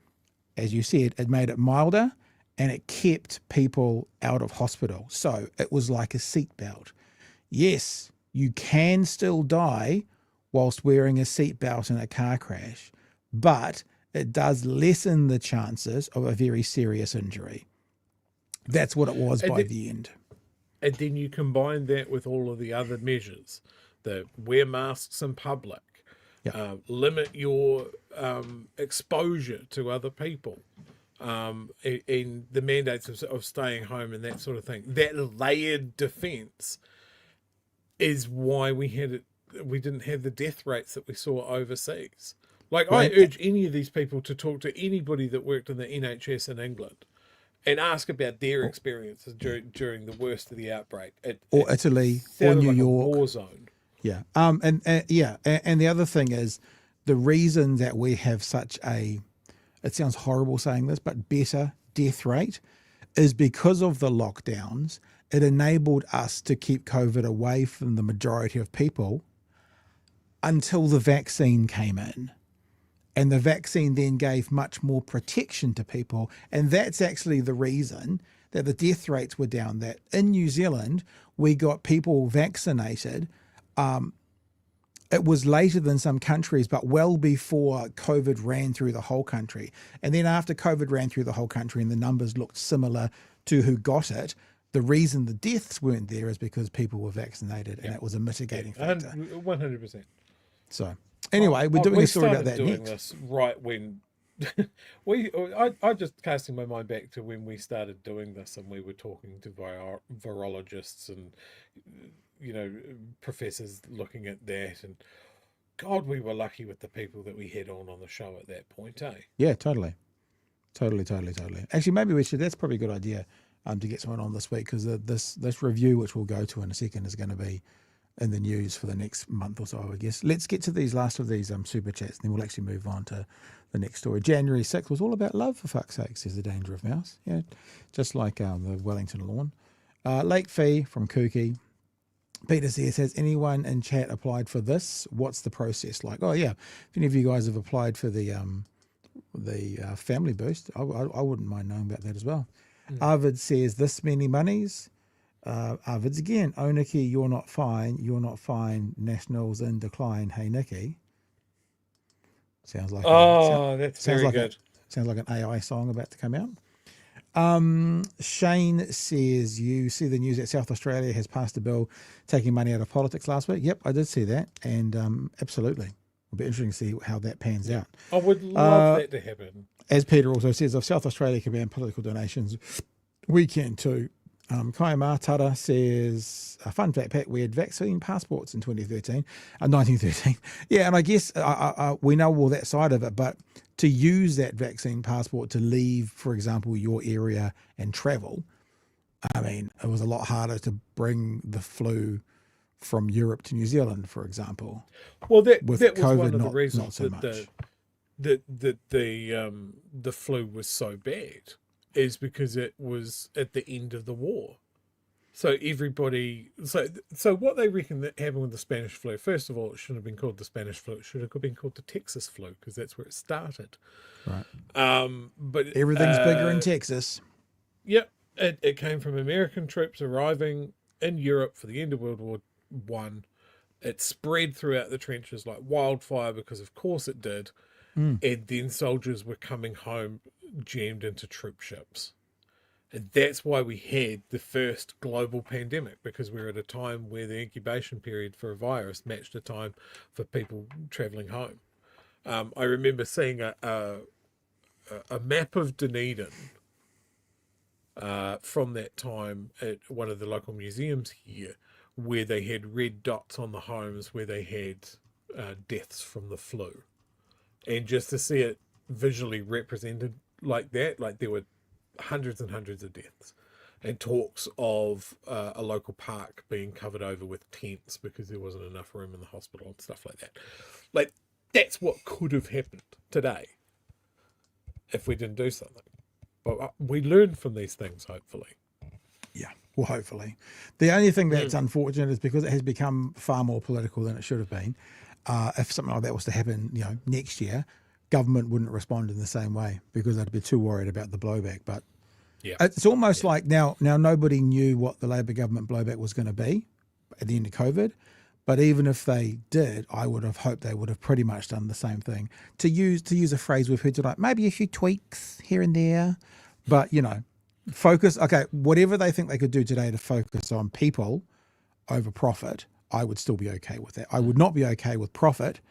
as you said, it made it milder, and it kept people out of hospital. So it was like a seatbelt. Yes, you can still die whilst wearing a seatbelt in a car crash, but it does lessen the chances of a very serious injury. That's what it was by the end. And then you combine that with all of the other measures, the wear masks in public, limit your exposure to other people, in the mandates of staying home and that sort of thing. That layered defence is why we didn't have the death rates that we saw overseas. Like, right. I urge any of these people to talk to anybody that worked in the NHS in England and ask about their experiences during the worst of the outbreak. Or Italy, or New York. A war zone. Yeah. And the other thing is, the reason that we have such a, it sounds horrible saying this, but better death rate is because of the lockdowns. It enabled us to keep COVID away from the majority of people until the vaccine came in. And the vaccine then gave much more protection to people. And that's actually the reason that the death rates were down, that in New Zealand, we got people vaccinated. It was later than some countries, but well before COVID ran through the whole country. And then after COVID ran through the whole country and the numbers looked similar to who got it, the reason the deaths weren't there is because people were vaccinated, and it was a mitigating factor. 100%. So anyway, we're doing a story about that next. We started doing next. this right when I just casting my mind back to when we started doing this, and we were talking to virologists and professors looking at that, and God, we were lucky with the people that we had on the show at that point, eh? Yeah, totally. Actually, maybe we should. That's probably a good idea to get someone on this week, because this review, which we'll go to in a second, is going to be in the news for the next month or so, I guess. Let's get to these last of these super chats, and then we'll actually move on to the next story. January 6th was all about love, for fuck's sake, says the Danger of Mouse. Yeah, just like the Wellington lawn. Lake Fee from Kooky. Peter says, has anyone in chat applied for this? What's the process like? Oh, yeah. If any of you guys have applied for the FamilyBoost, I wouldn't mind knowing about that as well. Arvid says, this many monies. Arvid's again, oh Nikki, you're not fine, Nationals in decline, hey Nikki. Sounds like that's very good. Sounds like an AI song about to come out. Shane says, you see the news that South Australia has passed a bill taking money out of politics last week? Yep, I did see that, and absolutely. It'll be interesting to see how that pans out. I would love that to happen. As Peter also says, if South Australia can ban political donations, we can too. Kai Martara says, a fun fact, Pat, we had vaccine passports in 1913. Yeah, and I guess we know all that side of it, but to use that vaccine passport to leave, for example, your area and travel, I mean, it was a lot harder to bring the flu from Europe to New Zealand, for example. Well, that was COVID, one of the not reasons so that the flu was so bad, is because it was at the end of the war. So everybody, so what they reckon that happened with the Spanish flu, first of all, it shouldn't have been called the Spanish flu. It should have been called the Texas flu, because that's where it started. Right. But everything's bigger in Texas. Yep. It came from American troops arriving in Europe for the end of World War One. It spread throughout the trenches like wildfire, because of course it did. And then soldiers were coming home jammed into troop ships. And that's why we had the first global pandemic, because we were at a time where the incubation period for a virus matched a time for people travelling home. I remember seeing a map of Dunedin from that time at one of the local museums here, where they had red dots on the homes where they had deaths from the flu. And just to see it visually represented like that, like there were hundreds and hundreds of deaths, and talks of a local park being covered over with tents because there wasn't enough room in the hospital and stuff like that. Like, that's what could have happened today if we didn't do something. But we learn from these things, hopefully. Yeah, well, hopefully. The only thing that's unfortunate is because it has become far more political than it should have been. If something like that was to happen, next year, government wouldn't respond in the same way, because they'd be too worried about the blowback. But yeah, it's almost like now nobody knew what the Labor government blowback was going to be at the end of COVID. But even if they did, I would have hoped they would have pretty much done the same thing. To use a phrase we've heard tonight, maybe a few tweaks here and there, but focus. Okay, whatever they think they could do today to focus on people over profit, I would still be okay with that. I would not be okay with profit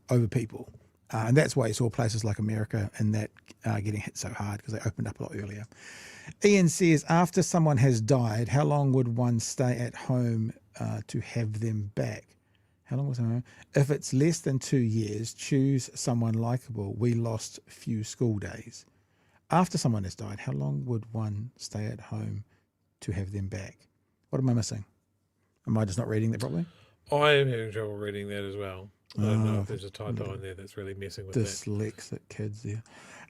over people. And that's why you saw places like America and that getting hit so hard, because they opened up a lot earlier. Ian says, after someone has died, how long would one stay at home to have them back? How long was it? If it's less than 2 years, choose someone likable. We lost few school days. After someone has died, how long would one stay at home to have them back? What am I missing? Am I just not reading that properly? I am having trouble reading that as well. I don't know if there's a typo in there that's really messing with dyslexic kids there.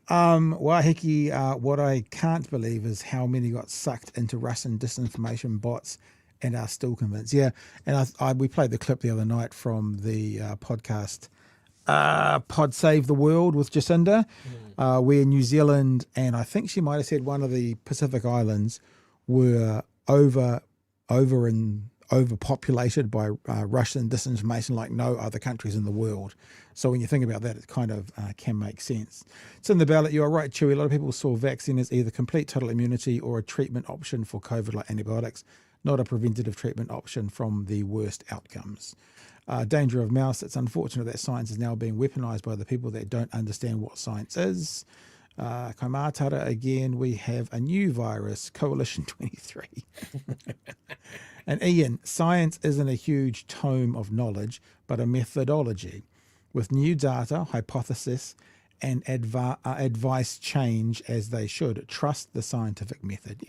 Wahiki, what I can't believe is how many got sucked into Russian disinformation bots and are still convinced. Yeah, and we played the clip the other night from the podcast Pod Save the World with Jacinda, where New Zealand, and I think she might have said one of the Pacific Islands, were overpopulated by Russian disinformation like no other countries in the world. So when you think about that, it kind of can make sense. It's in the ballot. You're right, Chewy. A lot of people saw vaccine as either complete total immunity or a treatment option for COVID like antibiotics. not a preventative treatment option from the worst outcomes. Danger of mouse. It's unfortunate that science is now being weaponized by the people that don't understand what science is. Kaimatara again, we have a new virus, Coalition 23. And Ian, science isn't a huge tome of knowledge, but a methodology with new data, hypothesis, and advice change as they should. Trust the scientific method.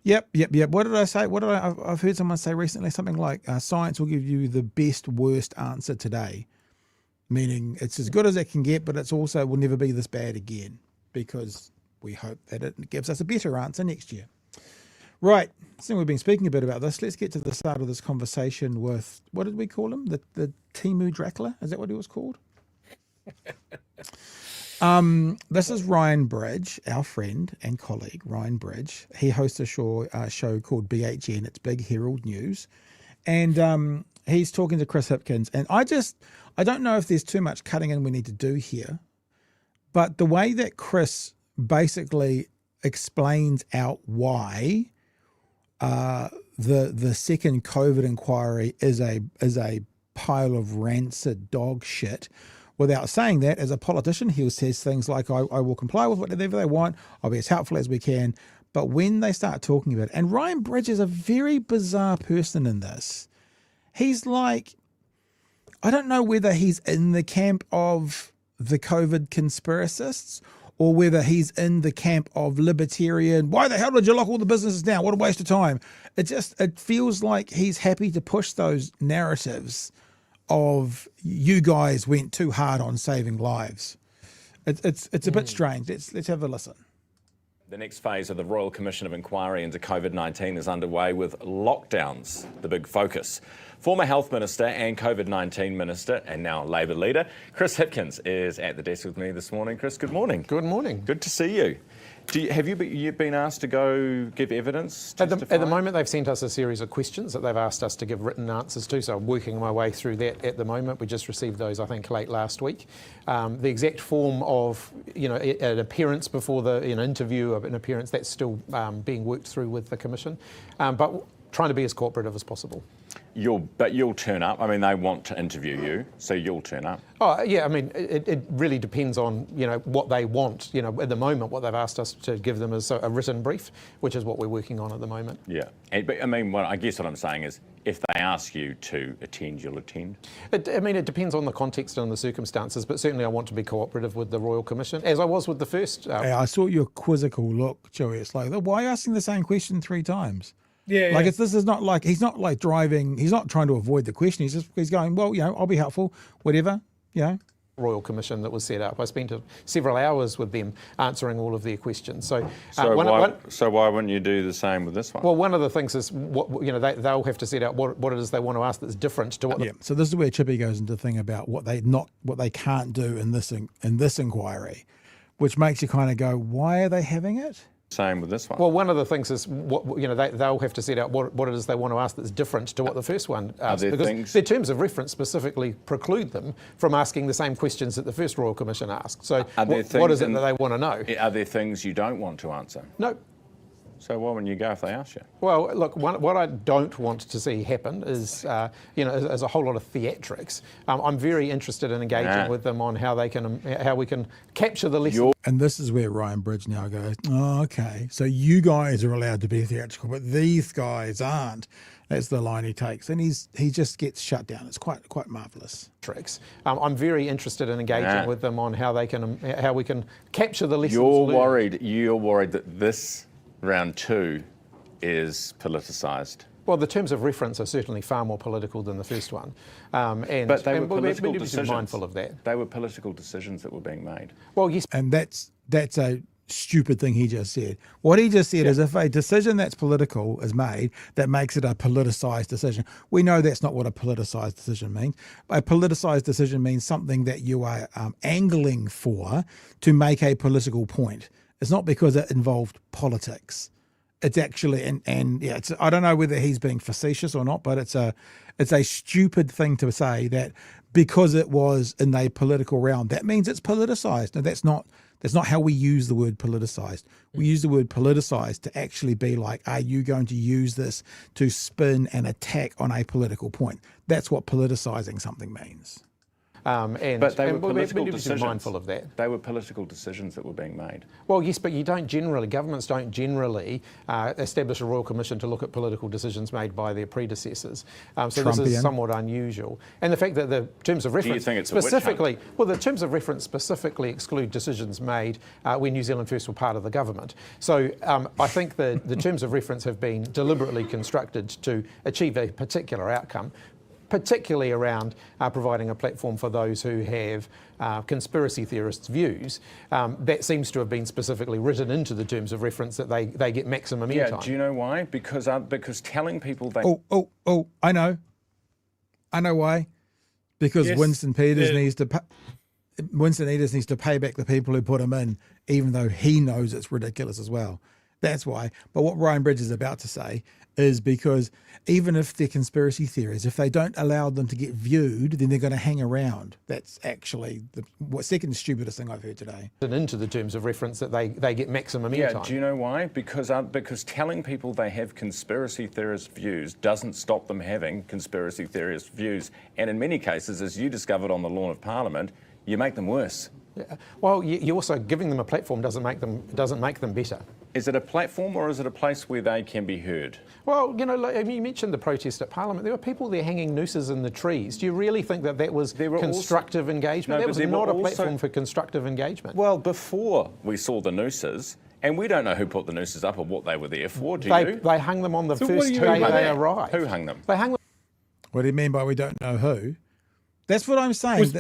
Yep. What did I say? I've heard someone say recently something like science will give you the best, worst answer today. Meaning it's as good as it can get, but it's also will never be this bad again, because we hope that it gives us a better answer next year. Right, so we've been speaking a bit about this. Let's get to the start of this conversation with, what did we call him? The Timu Dracula? Is that what he was called? This is Ryan Bridge, our friend and colleague, Ryan Bridge. He hosts a show called BHN. It's Big Herald News. And he's talking to Chris Hipkins. And I don't know if there's too much cutting in we need to do here, but the way that Chris basically explains out why the second COVID inquiry is a pile of rancid dog shit. Without saying that, as a politician, he says things like, I will comply with whatever they want, I'll be as helpful as we can. But when they start talking about it, and Ryan Bridge is a very bizarre person in this. He's like, I don't know whether he's in the camp of the COVID conspiracists or whether he's in the camp of libertarian, why the hell did you lock all the businesses down? What a waste of time. It feels like he's happy to push those narratives of you guys went too hard on saving lives. It's a bit strange. Let's have a listen. The next phase of the Royal Commission of Inquiry into COVID-19 is underway with lockdowns, the big focus. Former Health Minister and COVID-19 Minister and now Labour leader, Chris Hipkins is at the desk with me this morning. Chris, good morning. Good morning. Good to see you. Have you been asked to go give evidence? At the moment, they've sent us a series of questions that they've asked us to give written answers to, so I'm working my way through that at the moment. We just received those, I think, late last week. The exact form of, an appearance before an interview of an appearance, that's still being worked through with the Commission, but trying to be as cooperative as possible. But you'll turn up. I mean, they want to interview you, so you'll turn up. Oh, yeah, I mean, it really depends on, what they want. At the moment, what they've asked us to give them is a written brief, which is what we're working on at the moment. Yeah. But I mean, I guess what I'm saying is, if they ask you to attend, you'll attend? It depends on the context and the circumstances, but certainly I want to be cooperative with the Royal Commission, as I was with the first. I saw your quizzical look, Joey. It's like, why are you asking the same question 3 times? Yeah. This is not like, he's not like driving, he's not trying to avoid the question. He's going, well, I'll be helpful, whatever, Royal Commission that was set up. I spent several hours with them answering all of their questions. So why wouldn't you do the same with this one? Well, one of the things is they'll have to set out what it is they want to ask that's different to what. Yeah. So this is where Chippy goes into the thing about what they can't do in this inquiry, which makes you kind of go, why are they having it? Same with this one. Well, one of the things is they'll have to set out what it is they want to ask that's different to what the first one asked, because their terms of reference specifically preclude them from asking the same questions that the first Royal Commission asked. So what is it that they want to know? Are there things you don't want to answer? No. So why wouldn't you go if they ask you? Well, look, what I don't want to see happen is, is a whole lot of theatrics. I'm very interested in engaging with them on how we can capture the lesson. And this is where Ryan Bridge now goes, oh, okay, so you guys are allowed to be theatrical, but these guys aren't. That's the line he takes, and he just gets shut down. It's quite marvellous. Tricks. I'm very interested in engaging with them on how we can capture the lessons. You're worried that this round 2 is politicised. Well, the terms of reference are certainly far more political than the first one. But they were political decisions. Be mindful of that. They were political decisions that were being made. Well, yes. And that's a stupid thing he just said. What he just said is if a decision that's political is made, that makes it a politicised decision. We know that's not what a politicised decision means. A politicised decision means something that you are angling for to make a political point. It's not because it involved politics. it's actually, and yeah, I don't know whether he's being facetious or not, but it's a stupid thing to say that because it was in a political realm, that means it's politicized. No, that's not how we use the word politicized. We use the word politicized to actually be like, are you going to use this to spin an attack on a political point? That's what politicizing something means. But they were political we need to be decisions. mindful of that. They were political decisions that were being made. Well, yes, but governments don't generally establish a royal commission to look at political decisions made by their predecessors. So this is somewhat unusual. And the fact that the terms of reference specifically, the terms of reference specifically exclude decisions made when New Zealand First were part of the government. So I think the terms of reference have been deliberately constructed to achieve a particular outcome, particularly around providing a platform for those who have conspiracy theorists' views. That seems to have been specifically written into the terms of reference that they get maximum airtime. Yeah, do you know why? Because telling people they... I know why. Because Yes. Winston Peters needs to pay back the people who put him in, even though he knows it's ridiculous as well. That's why. But what Ryan Bridges is about to say is because even if they're conspiracy theories, if they don't allow them to get viewed, then they're going to hang around. That's actually the second stupidest thing I've heard today. Into the terms of reference that they get maximum airtime. Yeah, do you know why? Because telling people they have conspiracy theorist views doesn't stop them having conspiracy theorist views. And in many cases, as you discovered on the lawn of Parliament, you make them worse. Yeah. Well, you also giving them a platform doesn't make them better. Is it a platform or is it a place where they can be heard? Well, like, you mentioned the protest at Parliament. There were people there hanging nooses in the trees. Do you really think that was constructive engagement? No, that was not a platform for constructive engagement. Well, before we saw the nooses, and we don't know who put the nooses up or what they were there for, do you? They hung them on the first day they arrived. Who hung them? They hung them. What do you mean by we don't know who? That's what I'm saying.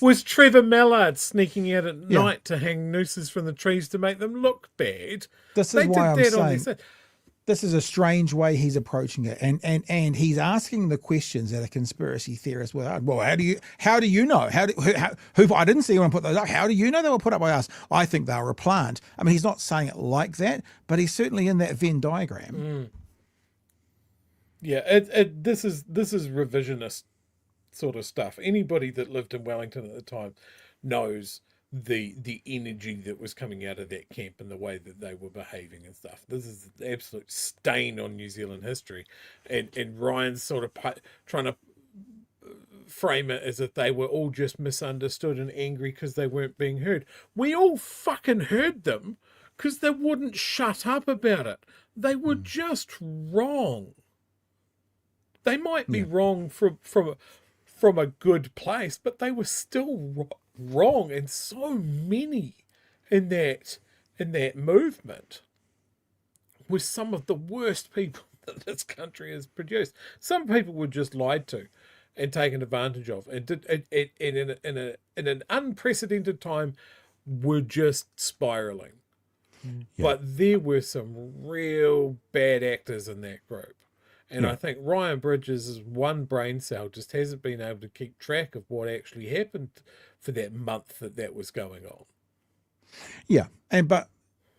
Was Trevor Mallard sneaking out at night to hang nooses from the trees to make them look bad? This is why I'm saying this is a strange way he's approaching it, and he's asking the questions that a conspiracy theorist would ask. Well, how do you know? Who I didn't see anyone put those up. How do you know they were put up by us? I think they were a plant. I mean, he's not saying it like that, but he's certainly in that Venn diagram. Yeah, this is revisionist sort of stuff. Anybody that lived in Wellington at the time knows the energy that was coming out of that camp and the way that they were behaving and stuff. This is an absolute stain on New Zealand history, and Ryan's sort of trying to frame it as if they were all just misunderstood and angry because they weren't being heard. We all fucking heard them because they wouldn't shut up about it. They were just wrong. They might be wrong from a good place, but they were still wrong, and so many in that movement were some of the worst people that this country has produced. Some people were just lied to and taken advantage of, and in an unprecedented time were just spiraling. But there were some real bad actors in that group. And I think Ryan Bridges' one brain cell just hasn't been able to keep track of what actually happened for that month that was going on. Yeah,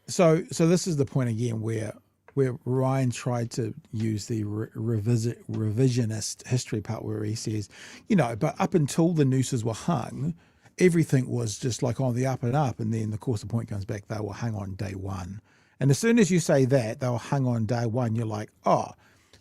so this is the point again where Ryan tried to use the revisionist history part where he says, but up until the nooses were hung, everything was just like on the up and up, and then of course the point comes back, they were hung on day one. And as soon as you say that, they were hung on day one, you're like,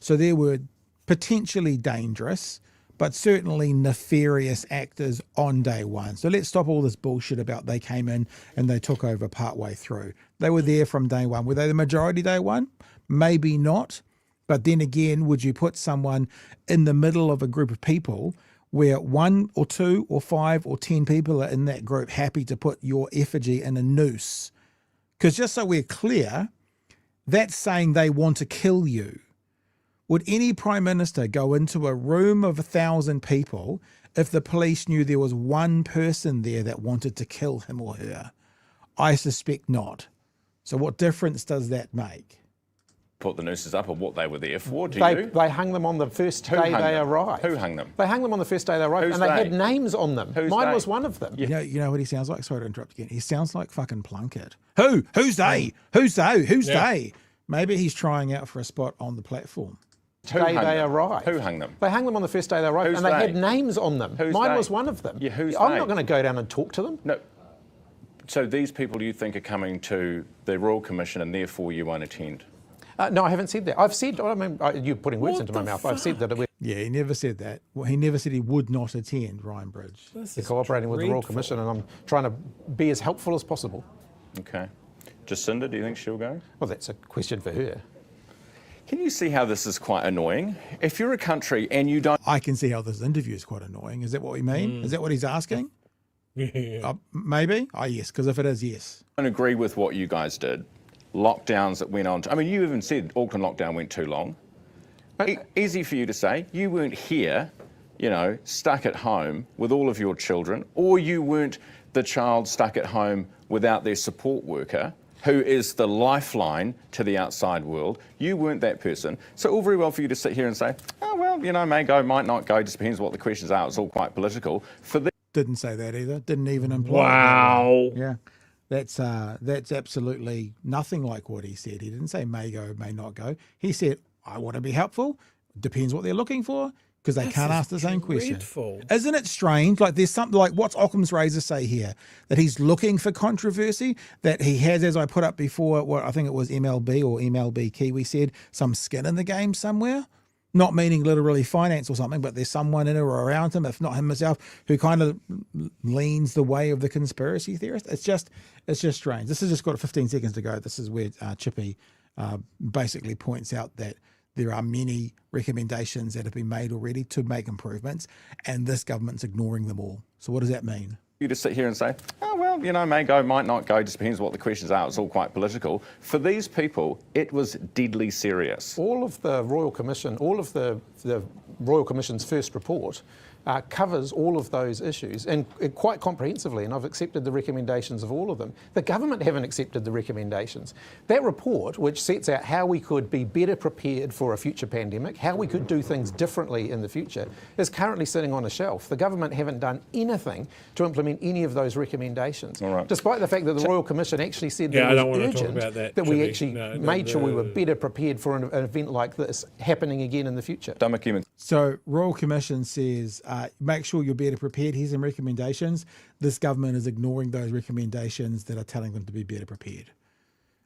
so there were potentially dangerous, but certainly nefarious actors on day one. So let's stop all this bullshit about they came in and they took over partway through. They were there from day one. Were they the majority day one? Maybe not. But then again, would you put someone in the middle of a group of people where 1 or 2 or 5 or 10 people are in that group happy to put your effigy in a noose? Because just so we're clear, that's saying they want to kill you. Would any Prime Minister go into a room of 1,000 people if the police knew there was one person there that wanted to kill him or her? I suspect not. So what difference does that make? Put the nooses up or what they were there for, They hung them on the first day they arrived. Who hung them? They hung them on the first day they arrived, and they had names on them. Mine was one of them. You know what he sounds like? Sorry to interrupt again. He sounds like fucking Plunkett. Who's they? Who's they? Who's they? Maybe he's trying out for a spot on the platform. Who hung They them? arrived. Who hung them? They hung them on the first day they arrived, Who's and they had they? names on them. Who's Mine they? was one of them. Yeah, who's I'm they? not going to go down and talk to them. No. So these people you think are coming to the Royal Commission and therefore you won't attend? No, I haven't said that. I've said, I mean, you're putting words into my mouth. I've said that Yeah, he never said that. Well, he never said he would not attend, Ryan Bridge. we're cooperating with the Royal Commission, and I'm trying to be as helpful as possible. Okay. Jacinda, do you think she'll go? Well, that's a question for her. Can you see how this is quite annoying? If you're a country and you don't... I can see how this interview is quite annoying. Is that what we mean? Is that what he's asking? Yeah. Maybe? Oh, yes, because if it is, yes. don't agree with what you guys did, lockdowns that went on. I mean, you even said Auckland lockdown went too long. Easy for you to say. You weren't here, you know, stuck at home with all of your children, or you weren't the child stuck at home without their support worker, who is the lifeline to the outside world. You weren't that person. So all very well for you to sit here and say, oh, well, you know, may go, might not go, just depends what the questions are. It's all quite political. Didn't say that either. Didn't even imply Wow. that. Yeah. That's absolutely nothing like what he said. He didn't say may go, may not go. He said, I want to be helpful. Depends what they're looking for, because they can't ask the same question. Dreadful. Isn't it strange? Like there's something like what's Occam's razor say here? That he's looking for controversy, that he has, as I put up before, what I think it was MLB or MLB Kiwi said, some skin in the game somewhere. Not meaning literally finance or something, but there's someone in or around him, if not him himself, who kind of leans the way of the conspiracy theorist. It's just strange. This has just got 15 seconds to go. This is where Chippy basically points out that there are many recommendations that have been made already to make improvements, and this government's ignoring them all. So what does that mean? You to sit here and say, oh, well, you know, may go, might not go, just depends what the questions are. It's all quite political. For these people, it was deadly serious. All of the Royal Commission, all of the Royal Commission's first report covers all of those issues and quite comprehensively, and I've accepted the recommendations of all of them. The government haven't accepted the recommendations. That report, which sets out how we could be better prepared for a future pandemic, how we could do things differently in the future, is currently sitting on a shelf. The government haven't done anything to implement any of those recommendations, despite the fact that the Royal Commission actually said that it was urgent that we actually made sure we were better prepared for an event like this happening again in the future. So Royal Commission says, make sure you're better prepared. Here's some recommendations. This government is ignoring those recommendations that are telling them to be better prepared.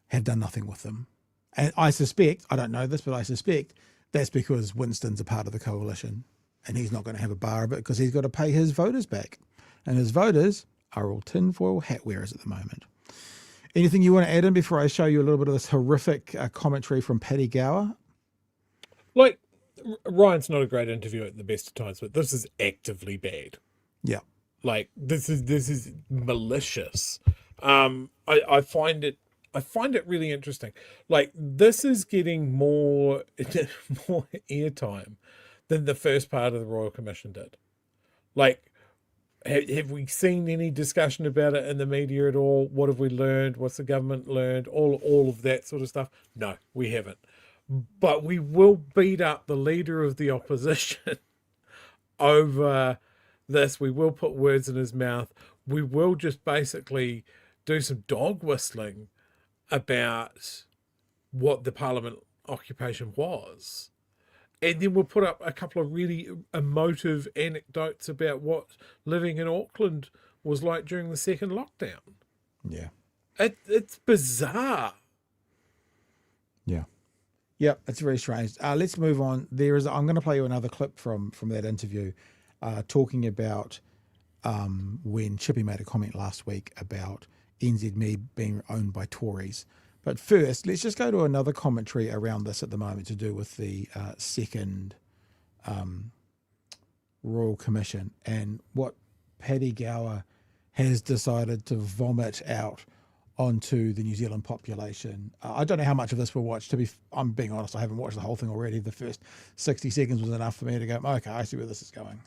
Have done nothing with them. And I suspect, I don't know this, but I suspect that's because Winston's a part of the coalition and he's not going to have a bar of it because he's got to pay his voters back. And his voters are all tinfoil hat wearers at the moment. Anything you want to add in before I show you a little bit of this horrific commentary from Paddy Gower? Like, Ryan's not a great interviewer at the best of times, but this is actively bad. Yeah. Like this is malicious. I find it really interesting. Like this is getting more airtime than the first part of the Royal Commission did. Like, have we seen any discussion about it in the media at all? What have we learned? What's the government learned? All of that sort of stuff? No, we haven't. But we will beat up the leader of the opposition over this. We will put words in his mouth. We will just basically do some dog whistling about what the Parliament occupation was. And then we'll put up a couple of really emotive anecdotes about what living in Auckland was like during the second lockdown. Yeah. It's bizarre. Yeah. Yeah, it's very strange. Let's move on. I'm going to play you another clip from that interview talking about when Chippy made a comment last week about NZME being owned by Tories. But first, let's just go to another commentary around this at the moment to do with the second Royal Commission and what Paddy Gower has decided to vomit out onto the New Zealand population. I don't know how much of this we'll watch. I'm being honest, I haven't watched the whole thing already. The first 60 seconds was enough for me to go, okay, I see where this is going.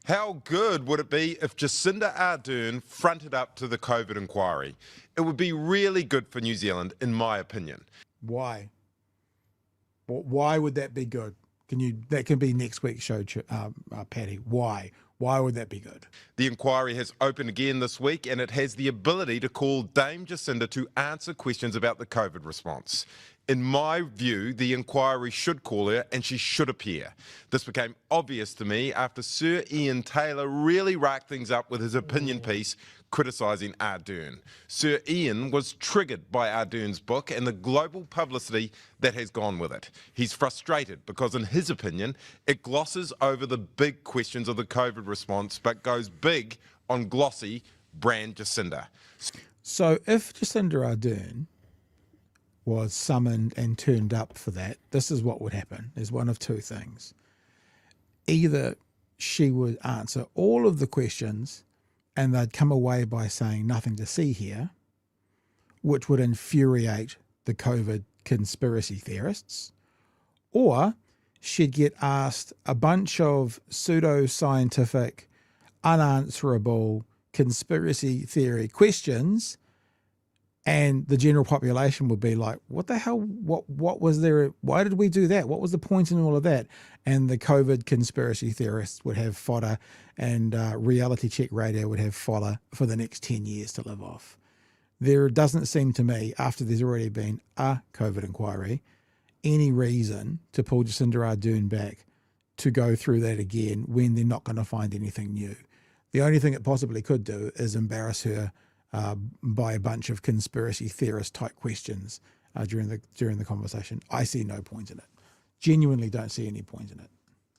How good would it be if Jacinda Ardern fronted up to the COVID inquiry? It would be really good for New Zealand, in my opinion. Why? Why would that be good? That can be next week's show, Paddy. Why? Why would that be good? The inquiry has opened again this week, and it has the ability to call Dame Jacinda to answer questions about the COVID response. In my view, the inquiry should call her and she should appear. This became obvious to me after Sir Ian Taylor really racked things up with his opinion piece criticising Ardern. Sir Ian was triggered by Ardern's book and the global publicity that has gone with it. He's frustrated because, in his opinion, it glosses over the big questions of the COVID response but goes big on glossy brand Jacinda. So if Jacinda Ardern was summoned and turned up for that, this is what would happen. There's one of two things. Either she would answer all of the questions and they'd come away by saying nothing to see here, which would infuriate the COVID conspiracy theorists, or she'd get asked a bunch of pseudo-scientific, unanswerable conspiracy theory questions, and the general population would be like, what the hell, what was there, why did we do that? What was the point in all of that? And the COVID conspiracy theorists would have fodder, and reality check radio would have fodder for the next 10 years to live off. There doesn't seem to me, after there's already been a COVID inquiry, any reason to pull Jacinda Ardern back to go through that again when they're not going to find anything new. The only thing it possibly could do is embarrass her by a bunch of conspiracy theorist type questions during the conversation. I see no point in it. Genuinely don't see any point in it.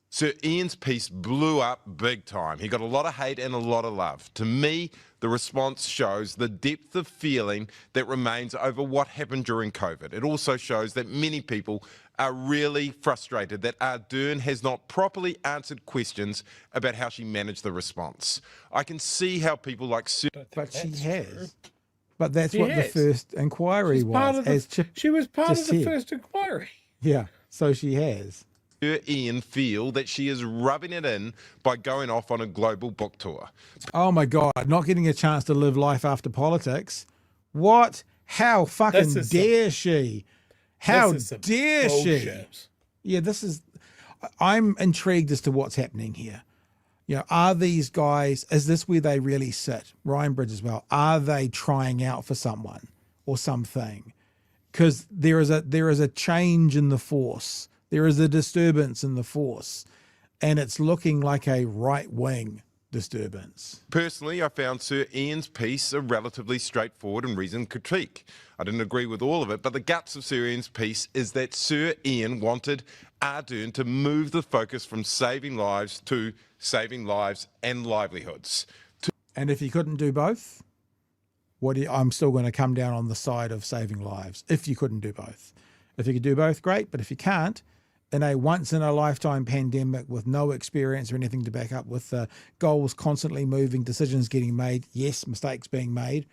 Sir Ian's piece blew up big time. He got a lot of hate and a lot of love. To me, the response shows the depth of feeling that remains over what happened during COVID. It also shows that many people are really frustrated that Ardern has not properly answered questions about how she managed the response. I can see how people like Sir... But she has. But that's what the first inquiry was. She was part of the said. first inquiry. Yeah, so she has. Sir Ian feel that she is rubbing it in by going off on a global book tour. Oh my God, not getting a chance to live life after politics. What? How fucking dare she? How dare she? Yeah, I'm intrigued as to what's happening here. You know, are these guys, is this where they really sit? Ryan Bridge as well. Are they trying out for someone or something? Because there is a change in the force. There is a disturbance in the force, and it's looking like a right-wing disturbance. Personally, I found Sir Ian's piece a relatively straightforward and reasoned critique. I didn't agree with all of it, but the guts of Sir Ian's piece is that Sir Ian wanted Ardern to move the focus from saving lives to saving lives and livelihoods. And if he couldn't do both, I'm still going to come down on the side of saving lives, if you couldn't do both. If you could do both, great, but if you can't, in a once-in-a-lifetime pandemic with no experience or anything to back up, with goals constantly moving, decisions getting made, yes, mistakes being made,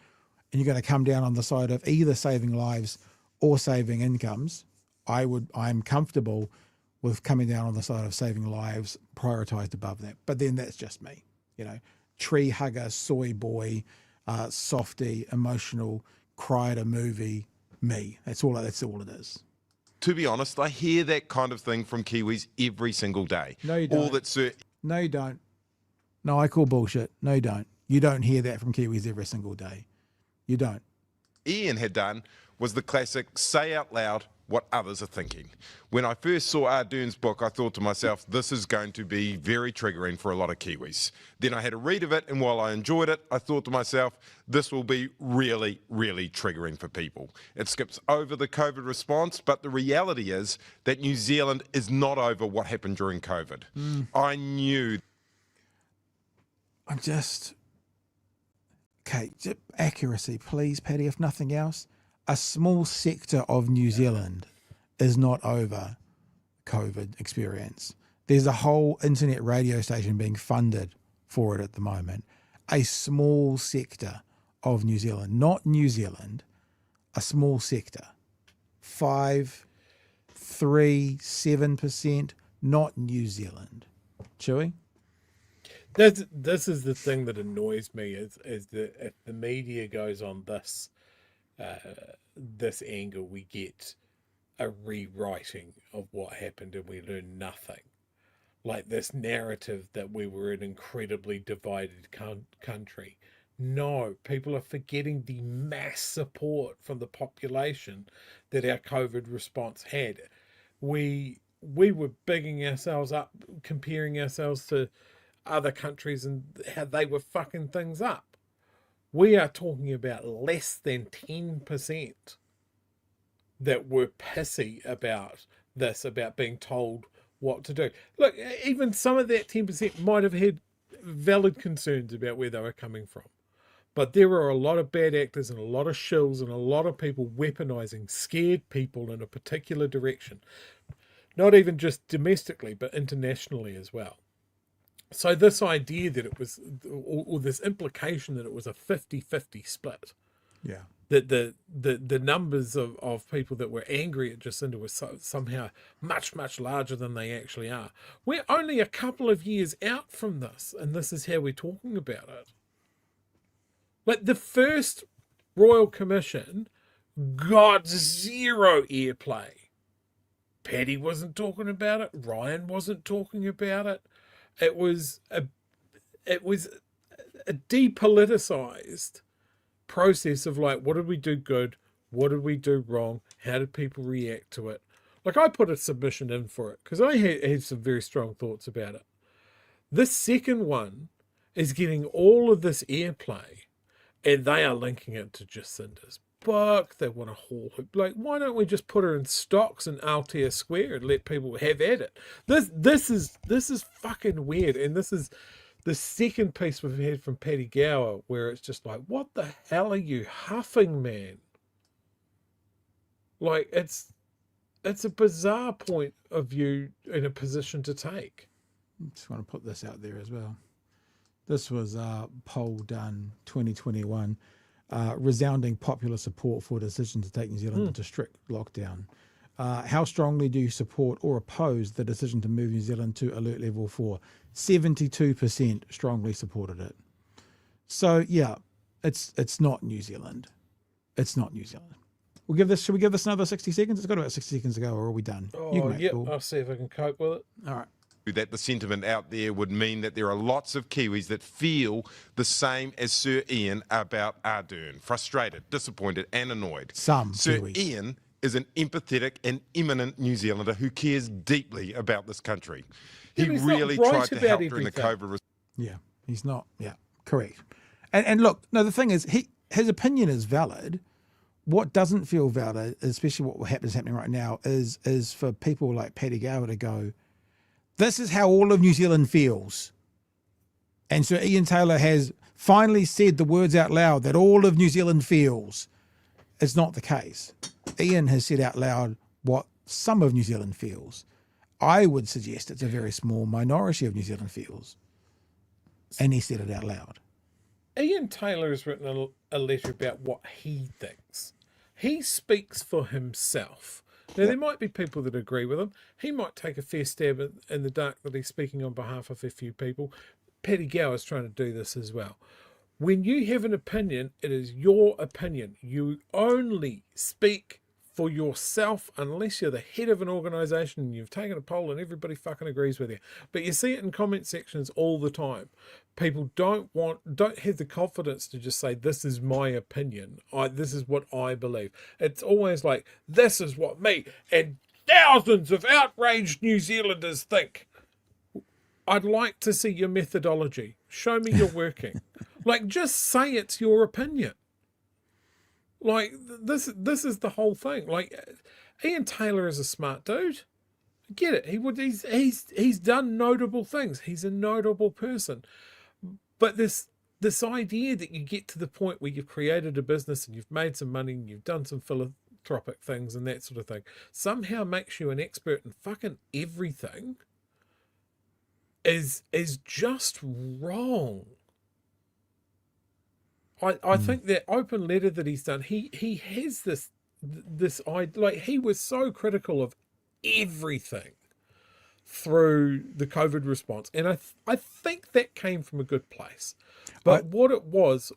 and you're going to come down on the side of either saving lives or saving incomes, I'm comfortable with coming down on the side of saving lives, prioritised above that. But then that's just me, you know, tree hugger, soy boy, softy, emotional, cry at a movie, me. That's all it is. To be honest, I hear that kind of thing from Kiwis every single day. No, you don't. All that Sir... No, you don't. No, I call bullshit. No, you don't. You don't hear that from Kiwis every single day. You don't. Ian had done was the classic say out loud what others are thinking. When I first saw Ardern's book, I thought to myself, this is going to be very triggering for a lot of Kiwis. Then I had a read of it, and while I enjoyed it, I thought to myself, this will be really, really triggering for people. It skips over the COVID response, but the reality is that New Zealand is not over what happened during COVID. I knew. Okay, accuracy, please, Paddy, if nothing else. A small sector of New Zealand is not over COVID experience. There's a whole internet radio station being funded for it at the moment. A small sector of New Zealand, not New Zealand, a small sector. 5, 3, 7%, not New Zealand. Chewy? This is the thing that annoys me is that if the media goes on this angle, we get a rewriting of what happened and we learn nothing. Like this narrative that we were an incredibly divided country. No, people are forgetting the mass support from the population that our COVID response had. We were bigging ourselves up, comparing ourselves to other countries and how they were fucking things up. We are talking about less than 10% that were pissy about this, about being told what to do. Look, even some of that 10% might have had valid concerns about where they were coming from. But there are a lot of bad actors and a lot of shills and a lot of people weaponizing scared people in a particular direction. Not even just domestically, but internationally as well. So this idea that it was, or this implication that it was a 50-50 split. Yeah. That the numbers of people that were angry at Jacinda were somehow much, much larger than they actually are. We're only a couple of years out from this, and this is how we're talking about it. Like, the first Royal Commission got zero airplay. Paddy wasn't talking about it. Ryan wasn't talking about it. It was a depoliticized process of like, what did we do good? What did we do wrong? How did people react to it? Like, I put a submission in for it because I had some very strong thoughts about it. This second one is getting all of this airplay, and they are linking it to Jacinda's book. They want to haul her. Like, why don't we just put her in stocks in Aotea Square and let people have at it? This is fucking weird, and this is the second piece we've had from Paddy Gower, where it's just like, what the hell are you huffing, man? Like, it's a bizarre point of view in a position to take. Just want to put this out there as well. This was a poll done 2021, resounding popular support for a decision to take New Zealand into strict lockdown. How strongly do you support or oppose the decision to move New Zealand to alert level 4? 72% strongly supported it. So yeah, it's not New Zealand. It's not New Zealand. Should we give this another 60 seconds? It's got about 60 seconds to go, or are we done? Oh, yeah, I'll see if I can cope with it. All right. That the sentiment out there would mean that there are lots of Kiwis that feel the same as Sir Ian about Ardern, frustrated, disappointed and annoyed. Some Sir Kiwis. Ian is an empathetic and eminent New Zealander who cares deeply about this country. He really tried to help during the COVID. Yeah, he's not. Yeah, correct. And look, no, the thing is, his opinion is valid. What doesn't feel valid, especially what is happening right now, is for people like Paddy Gower to go, this is how all of New Zealand feels. And so Ian Taylor has finally said the words out loud that all of New Zealand feels. It's not the case. Ian has said out loud what some of New Zealand feels. I would suggest it's a very small minority of New Zealand feels. And he said it out loud. Ian Taylor has written a letter about what he thinks. He speaks for himself. Now, there might be people that agree with him. He might take a fair stab in the dark that he's speaking on behalf of a few people. Paddy Gower is trying to do this as well. When you have an opinion, it is your opinion. You only speak for yourself unless you're the head of an organisation and you've taken a poll and everybody fucking agrees with you. But you see it in comment sections all the time. People don't have the confidence to just say, this is my opinion. This is what I believe. It's always like, this is what me and thousands of outraged New Zealanders think. I'd like to see your methodology. Show me you're working. Like, just say it's your opinion. Like, this is the whole thing. Like, Ian Taylor is a smart dude. I get it. He's done notable things. He's a notable person. But this idea that you get to the point where you've created a business and you've made some money and you've done some philanthropic things and that sort of thing somehow makes you an expert in fucking everything is just wrong. I think that open letter that he's done, he has this idea, like, he was so critical of everything through the COVID response, and I think that came from a good place. But what it was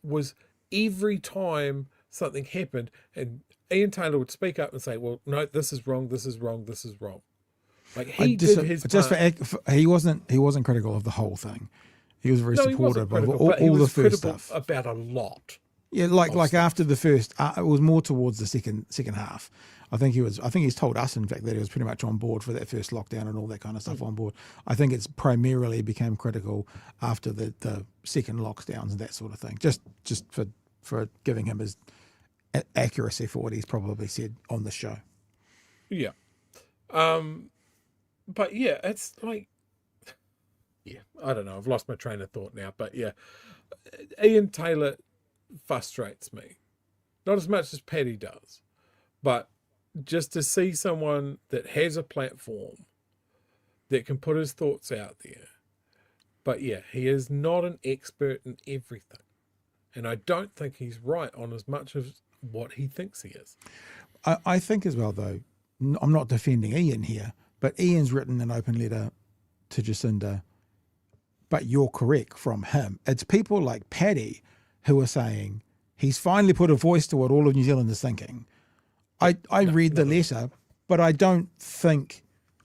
every time something happened, and Ian Taylor would speak up and say, "Well, no, this is wrong. This is wrong. This is wrong." Like, he did his part. He wasn't critical of the whole thing. He was very No, he wasn't supportive of critical, but he all the was first critical stuff. about a lot. Yeah, like after the first, it was more towards the second half. I think he's told us, in fact, that he was pretty much on board for that first lockdown and all that kind of stuff on board. I think it's primarily became critical after the second lockdowns and that sort of thing. Just for giving him his accuracy for what he's probably said on the show. Yeah. But yeah, it's like, yeah, I don't know. I've lost my train of thought now, but yeah, Ian Taylor frustrates me. Not as much as Paddy does, but just to see someone that has a platform that can put his thoughts out there. But yeah, he is not an expert in everything. And I don't think he's right on as much of what he thinks he is. I think as well, though, I'm not defending Ian here, but Ian's written an open letter to Jacinda, but you're correct from him. It's people like Paddy who are saying he's finally put a voice to what all of New Zealand is thinking. I read the letter, but I don't think,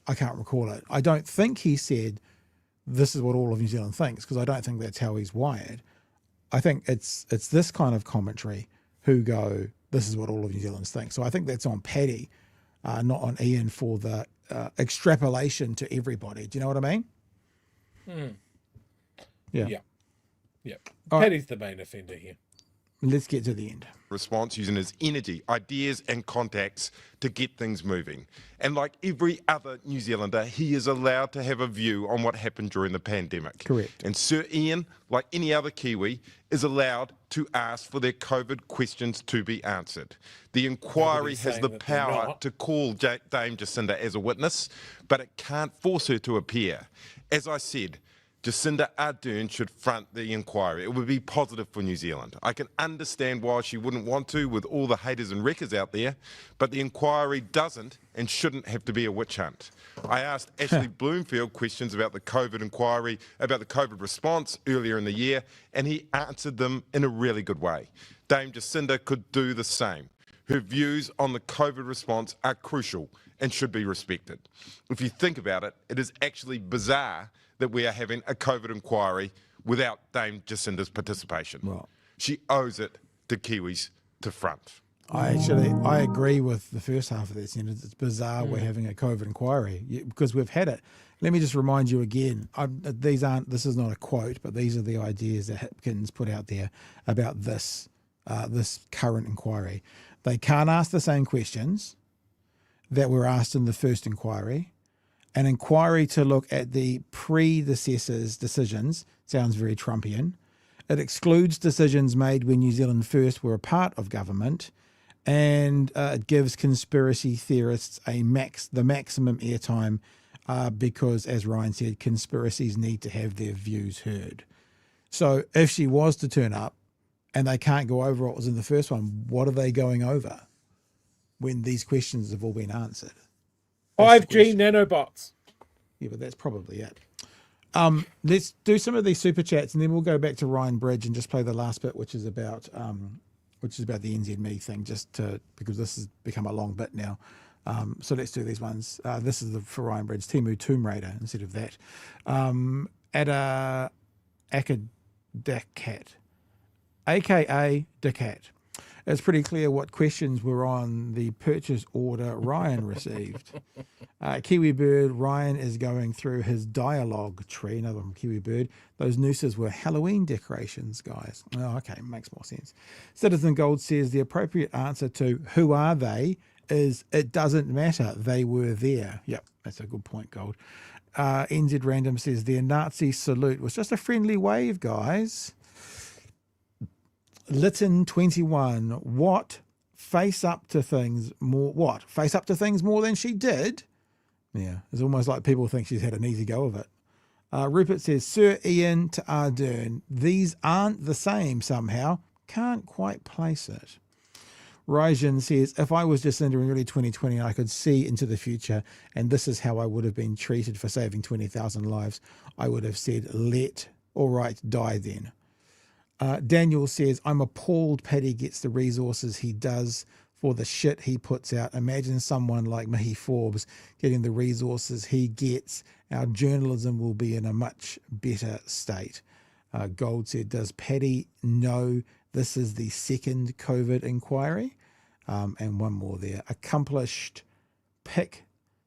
I can't recall it, I don't think he said this is what all of New Zealand thinks, because I don't think that's how he's wired. I think it's this kind of commentary who go, this is what all of New Zealanders think. So I think that's on Paddy, not on Ian for the extrapolation to everybody. Do you know what I mean? Yeah. Paddy's the main offender here. Let's get to the end. Response using his energy, ideas and contacts to get things moving. And like every other New Zealander, he is allowed to have a view on what happened during the pandemic. Correct. And Sir Ian, like any other Kiwi, is allowed to ask for their COVID questions to be answered. The inquiry Nobody's has saying the that they're power not. to call Dame Jacinda as a witness, but it can't force her to appear. As I said, Jacinda Ardern should front the inquiry. It would be positive for New Zealand. I can understand why she wouldn't want to with all the haters and wreckers out there, but the inquiry doesn't and shouldn't have to be a witch hunt. I asked Ashley Bloomfield questions about the COVID inquiry, about the COVID response earlier in the year, and he answered them in a really good way. Dame Jacinda could do the same. Her views on the COVID response are crucial and should be respected. If you think about it, it is actually bizarre that we are having a COVID inquiry without Dame Jacinda's participation. Well, she owes it to Kiwis to front. I agree with the first half of that sentence. It's bizarre we're having a COVID inquiry because we've had it. Let me just remind you again, this is not a quote, but these are the ideas that Hipkins put out there about this current inquiry. They can't ask the same questions that were asked in the first inquiry. An inquiry to look at the predecessors' decisions sounds very Trumpian. It excludes decisions made when New Zealand First were a part of government, and it gives conspiracy theorists the maximum airtime because, as Ryan said, conspiracies need to have their views heard. So if she was to turn up and they can't go over what was in the first one, what are they going over when these questions have all been answered? 5G nanobots. Yeah, but that's probably it. Let's do some of these super chats, and then we'll go back to Ryan Bridge and just play the last bit, which is about the NZME thing, because this has become a long bit now. So let's do these ones. This is for Ryan Bridge, Timu Tomb Raider instead of that. Akadakat, aka Dakat. It's pretty clear what questions were on the purchase order Ryan received. Kiwi Bird, Ryan is going through his dialogue tree. Another one, Kiwi Bird. Those nooses were Halloween decorations, guys. Oh, okay, makes more sense. Citizen Gold says the appropriate answer to who are they is it doesn't matter. They were there. Yep, that's a good point, Gold. NZ Random says their Nazi salute was just a friendly wave, guys. Lytton 21, what? Face up to things more than she did? Yeah, it's almost like people think she's had an easy go of it. Rupert says, Sir Ian to Ardern, these aren't the same somehow. Can't quite place it. Rajan says, if I was Jacinda in early 2020, I could see into the future, and this is how I would have been treated for saving 20,000 lives, I would have said, all right, die then. Daniel says, I'm appalled Paddy gets the resources he does for the shit he puts out. Imagine someone like Mihi Forbes getting the resources he gets. Our journalism will be in a much better state. Gold said, does Paddy know this is the second COVID inquiry? And one more there. Accomplished pick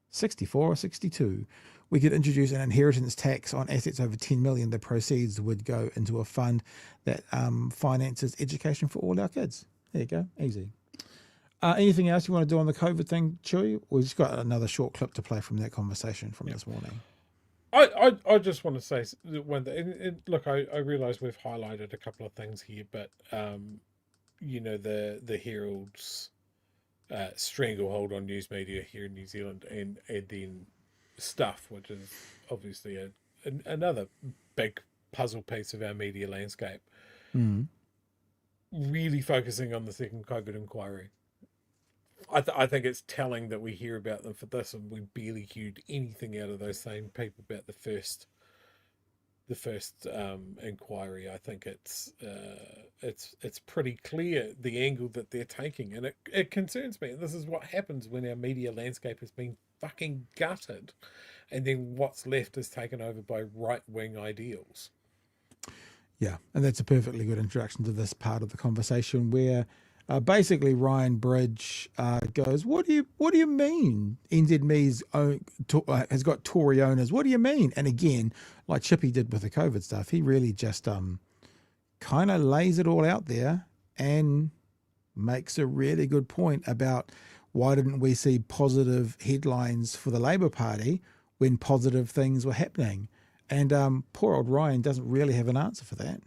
64 or 62. We could introduce an inheritance tax on assets over 10 million. The proceeds would go into a fund that finances education for all our kids. There you go. Easy. Anything else you want to do on the COVID thing, Chewy? We've just got another short clip to play from that conversation from this morning. I just want to say one thing. Look, I realise we've highlighted a couple of things here, but the Herald's stranglehold on news media here in New Zealand, and then Stuff, which is obviously another big puzzle piece of our media landscape. Really focusing on the second COVID inquiry. I think it's telling that we hear about them for this, and we barely heard anything out of those same people about the first inquiry. I think it's pretty clear the angle that they're taking, and it concerns me. This is what happens when our media landscape has been fucking gutted, and then what's left is taken over by right-wing ideals. Yeah, and that's a perfectly good introduction to this part of the conversation where basically Ryan Bridge goes, what do you mean NZME's has got Tory owners? What do you mean? And again, like Chippy did with the COVID stuff, he really just kind of lays it all out there and makes a really good point about why didn't we see positive headlines for the Labour Party when positive things were happening? And poor old Ryan doesn't really have an answer for that.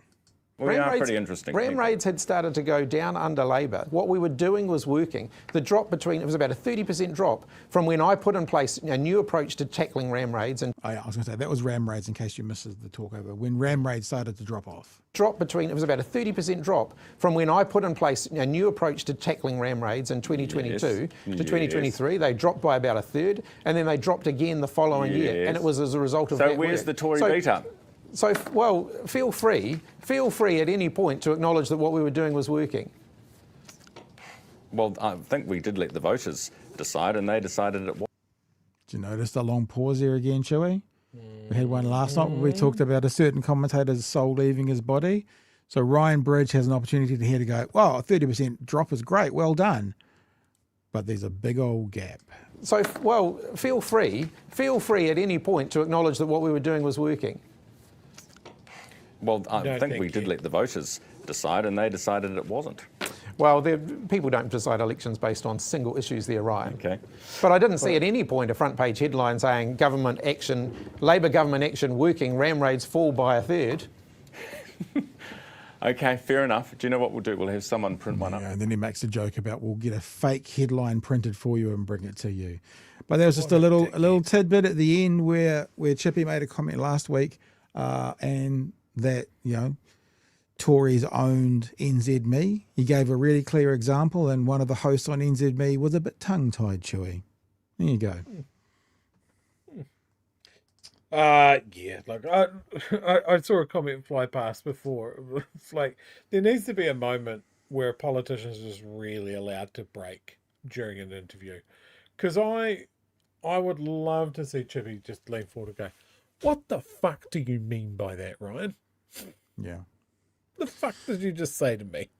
Well, we are pretty interesting. Ram raids had started to go down under Labor. What we were doing was working. The drop it was about a 30% drop from when I put in place a new approach to tackling ram raids. And I was going to say, that was ram raids in case you missed the talk over. When ram raids started to drop off. It was about a 30% drop from when I put in place a new approach to tackling ram raids in 2022 to 2023. They dropped by about a third, and then they dropped again the following year. And it was as a result of that. So where's the Tory beat up? So, well, feel free at any point to acknowledge that what we were doing was working. Well, I think we did let the voters decide, and they decided it was. Did you notice the long pause there again, Chewy? We had one last night where we talked about a certain commentator's soul leaving his body. So Ryan Bridge has an opportunity here to go, well, a 30% drop is great, well done. But there's a big old gap. So, well, feel free at any point to acknowledge that what we were doing was working. Well, I think we did let the voters decide, and they decided it wasn't. Well, people don't decide elections based on single issues there, Ryan. Okay. But I didn't see at any point a front page headline saying Labor government action working, ram raids fall by a third. Okay, fair enough. Do you know what we'll do? We'll have someone print one up. And then he makes a joke about we'll get a fake headline printed for you and bring it to you. But there was just a little tidbit at the end where Chippy made a comment last week and that, Tories owned NZME. He gave a really clear example, and one of the hosts on NZME was a bit tongue-tied, Chewy. There you go. Yeah, like I saw a comment fly past before. It's like there needs to be a moment where a politician is just really allowed to break during an interview. Because I would love to see Chippy just lean forward and go, what the fuck do you mean by that, Ryan? Yeah. The fuck did you just say to me?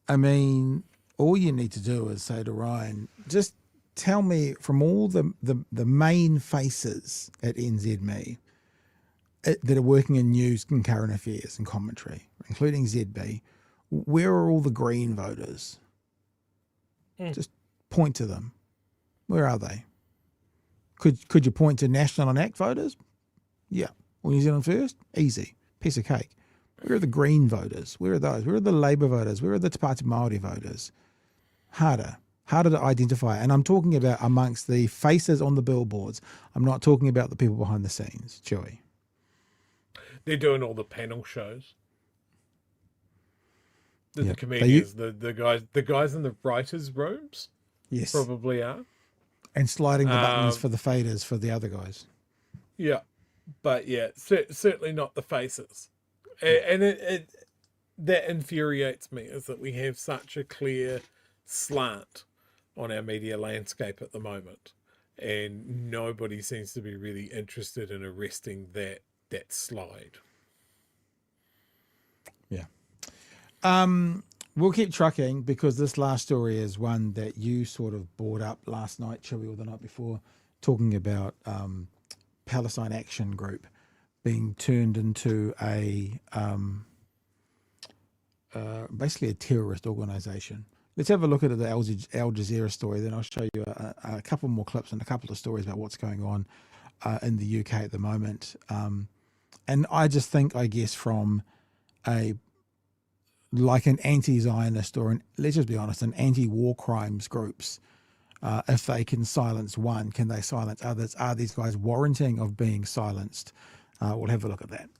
I mean, all you need to do is say to Ryan, just tell me from all the main faces at NZME that are working in news and current affairs and commentary, including ZB, where are all the Green voters? Just point to them. Where are they? Could you point to National and ACT voters? Yeah. Or New Zealand First? Easy. Piece of cake. Where are the Green voters? Where are those? Where are the Labour voters? Where are the Te Pāti Māori voters? Harder to identify. And I'm talking about amongst the faces on the billboards. I'm not talking about the people behind the scenes, Chewy. They're doing all the panel shows. The comedians, the guys in the writers' rooms. Yes, probably are. And sliding the buttons for the faders for the other guys. Yeah, but yeah, certainly not the faces. And that infuriates me, is that we have such a clear slant on our media landscape at the moment, and nobody seems to be really interested in arresting that slide. Yeah. We'll keep trucking because this last story is one that you sort of brought up last night, Chippy, or the night before, talking about Palestine Action group being turned into basically a terrorist organisation. Let's have a look at the Al Jazeera story, then I'll show you a couple more clips and a couple of stories about what's going on in the UK at the moment. And I just think, I guess, from like an anti-Zionist or let's just be honest, an anti-war crimes groups, if they can silence one, can they silence others? Are these guys warranting of being silenced? We'll have a look at that.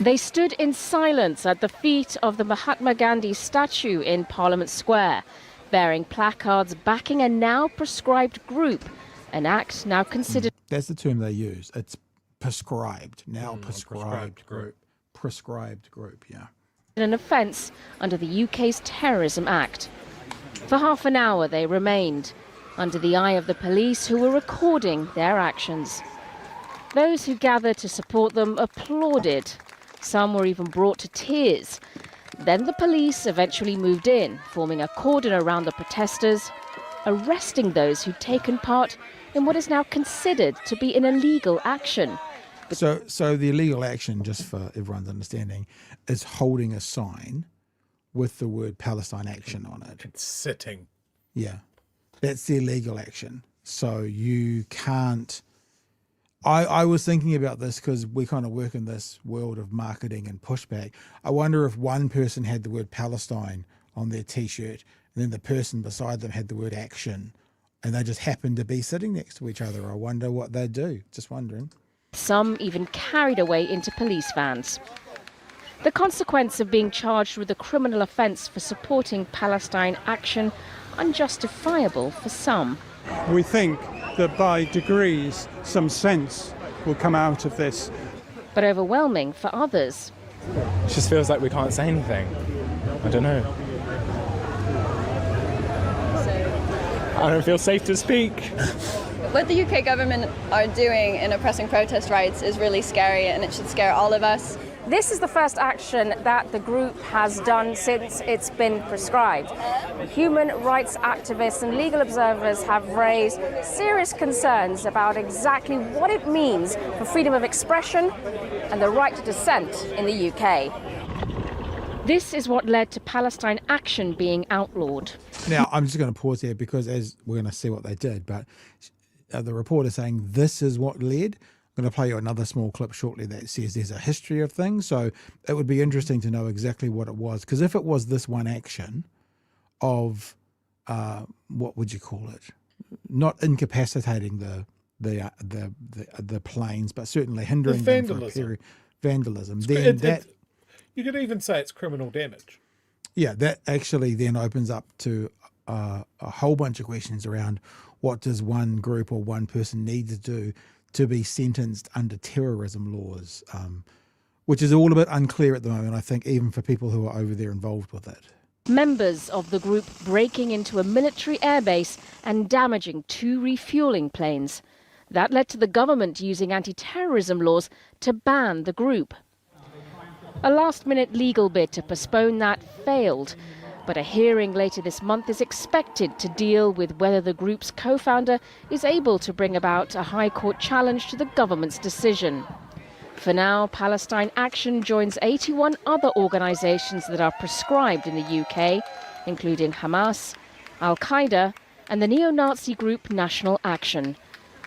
They stood in silence at the feet of the Mahatma Gandhi statue in Parliament Square, bearing placards backing a now proscribed group, an act now considered... That's the term they use. It's prescribed, now prescribed group. Prescribed group, yeah. ...an offence under the UK's Terrorism Act. For half an hour they remained, under the eye of the police who were recording their actions. Those who gathered to support them applauded. Some were even brought to tears. Then the police eventually moved in, forming a cordon around the protesters, arresting those who'd taken part in what is now considered to be an illegal action. So the illegal action, just for everyone's understanding, is holding a sign with the word Palestine Action on it. It's sitting. Yeah, that's the illegal action. So you can't... I was thinking about this because we kind of work in this world of marketing and pushback. I wonder if one person had the word Palestine on their T-shirt and then the person beside them had the word action and they just happened to be sitting next to each other. I wonder what they'd do. Just wondering. Some even carried away into police vans. The consequence of being charged with a criminal offence for supporting Palestine Action, unjustifiable for some. We think that by degrees some sense will come out of this. But overwhelming for others. It just feels like we can't say anything. I don't know. I don't feel safe to speak. What the UK government are doing in oppressing protest rights is really scary, and it should scare all of us. This is the first action that the group has done since it's been prescribed. Human rights activists and legal observers have raised serious concerns about exactly what it means for freedom of expression and the right to dissent in the UK. This is what led to Palestine Action being outlawed. Now, I'm just going to pause there because as we're going to see what they did, but the reporter saying this is what led. I'm going to play you another small clip shortly that says there's a history of things. So it would be interesting to know exactly what it was. Because if it was this one action of, what would you call it? Not incapacitating the planes, but certainly hindering them for a period. Vandalism. Then you could even say it's criminal damage. Yeah, that actually then opens up to a whole bunch of questions around what does one group or one person need to do to be sentenced under terrorism laws, which is all a bit unclear at the moment, I think, even for people who are over there involved with it. Members of the group breaking into a military airbase and damaging 2 refuelling planes. That led to the government using anti-terrorism laws to ban the group. A last-minute legal bid to postpone that failed, but a hearing later this month is expected to deal with whether the group's co-founder is able to bring about a High Court challenge to the government's decision. For now, Palestine Action joins 81 other organisations that are prescribed in the UK, including Hamas, Al-Qaeda and the neo-Nazi group National Action.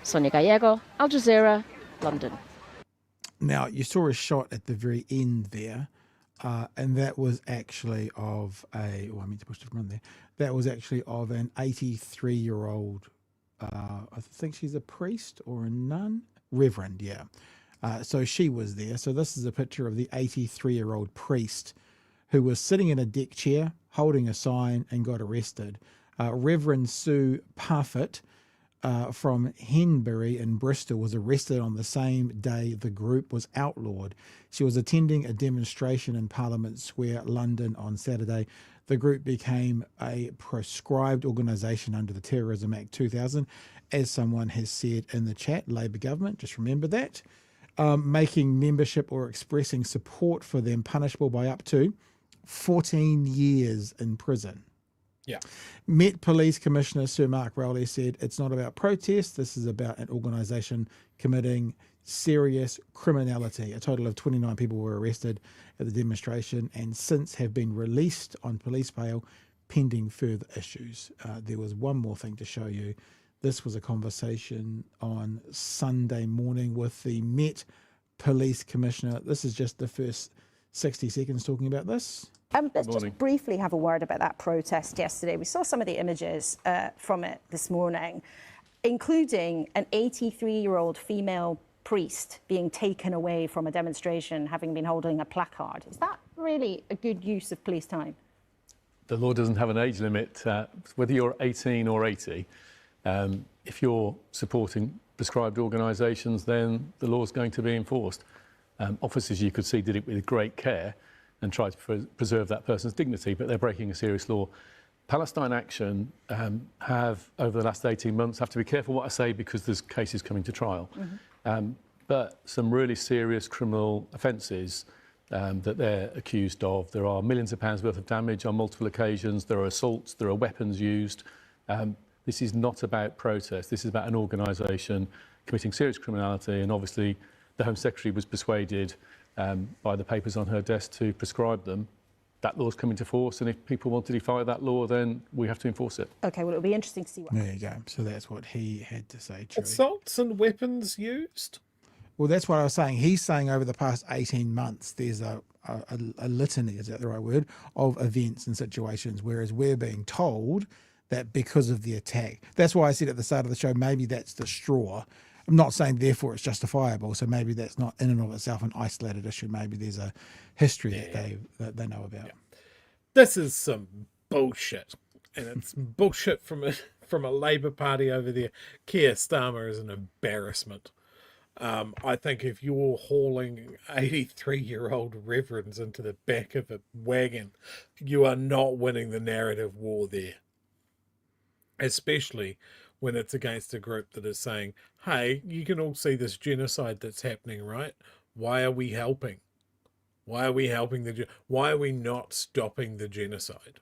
Sonia Gallego, Al Jazeera, London. Now, you saw a shot at the very end there, and that was actually of I meant to push the front there. That was actually of an 83-year-old, I think she's a priest or a nun? Reverend, yeah. So she was there. So this is a picture of the 83-year-old priest who was sitting in a deck chair, holding a sign and got arrested. Reverend Sue Parfitt, from Henbury in Bristol, was arrested on the same day the group was outlawed. She was attending a demonstration in Parliament Square, London on Saturday. The group became a proscribed organisation under the Terrorism Act 2000, as someone has said in the chat, Labour government, just remember that. making membership or expressing support for them punishable by up to 14 years in prison. Yeah. Met Police Commissioner Sir Mark Rowley said it's not about protest. This is about an organisation committing serious criminality. A total of 29 people were arrested at the demonstration and since have been released on police bail pending further issues. There was one more thing to show you. This was a conversation on Sunday morning with the Met Police Commissioner. This is just the first 60 seconds talking about this. Let's just briefly have a word about that protest yesterday. We saw some of the images from it this morning, including an 83-year-old female priest being taken away from a demonstration, having been holding a placard. Is that really a good use of police time? The law doesn't have an age limit, whether you're 18 or 80. If you're supporting prescribed organisations, then the law is going to be enforced. Officers, you could see, did it with great care and tried to preserve that person's dignity, but they're breaking a serious law. Palestine Action have, over the last 18 months, have to be careful what I say because there's cases coming to trial, but some really serious criminal offences that they're accused of. There are millions of pounds worth of damage on multiple occasions, there are assaults, there are weapons used. This is not about protest, this is about an organisation committing serious criminality, and obviously the Home Secretary was persuaded by the papers on her desk to prescribe them. That law's coming to force, and if people want to defy that law, then we have to enforce it. OK, well, it'll be interesting to see what... There you go. So that's what he had to say, Chewy. Assaults and weapons used? Well, that's what I was saying. He's saying over the past 18 months, there's a litany, is that the right word, of events and situations, whereas we're being told that because of the attack. That's why I said at the start of the show, maybe that's the straw. I'm not saying therefore it's justifiable, so maybe that's not in and of itself an isolated issue. Maybe there's a history that they know about. Yeah. This is some bullshit, and it's bullshit from a Labour Party over there. Keir Starmer is an embarrassment. I think if you're hauling 83-year-old reverends into the back of a wagon, you are not winning the narrative war there. Especially when it's against a group that is saying, hey, you can all see this genocide that's happening, right? Why are we helping? Why are we helping why are we not stopping the genocide?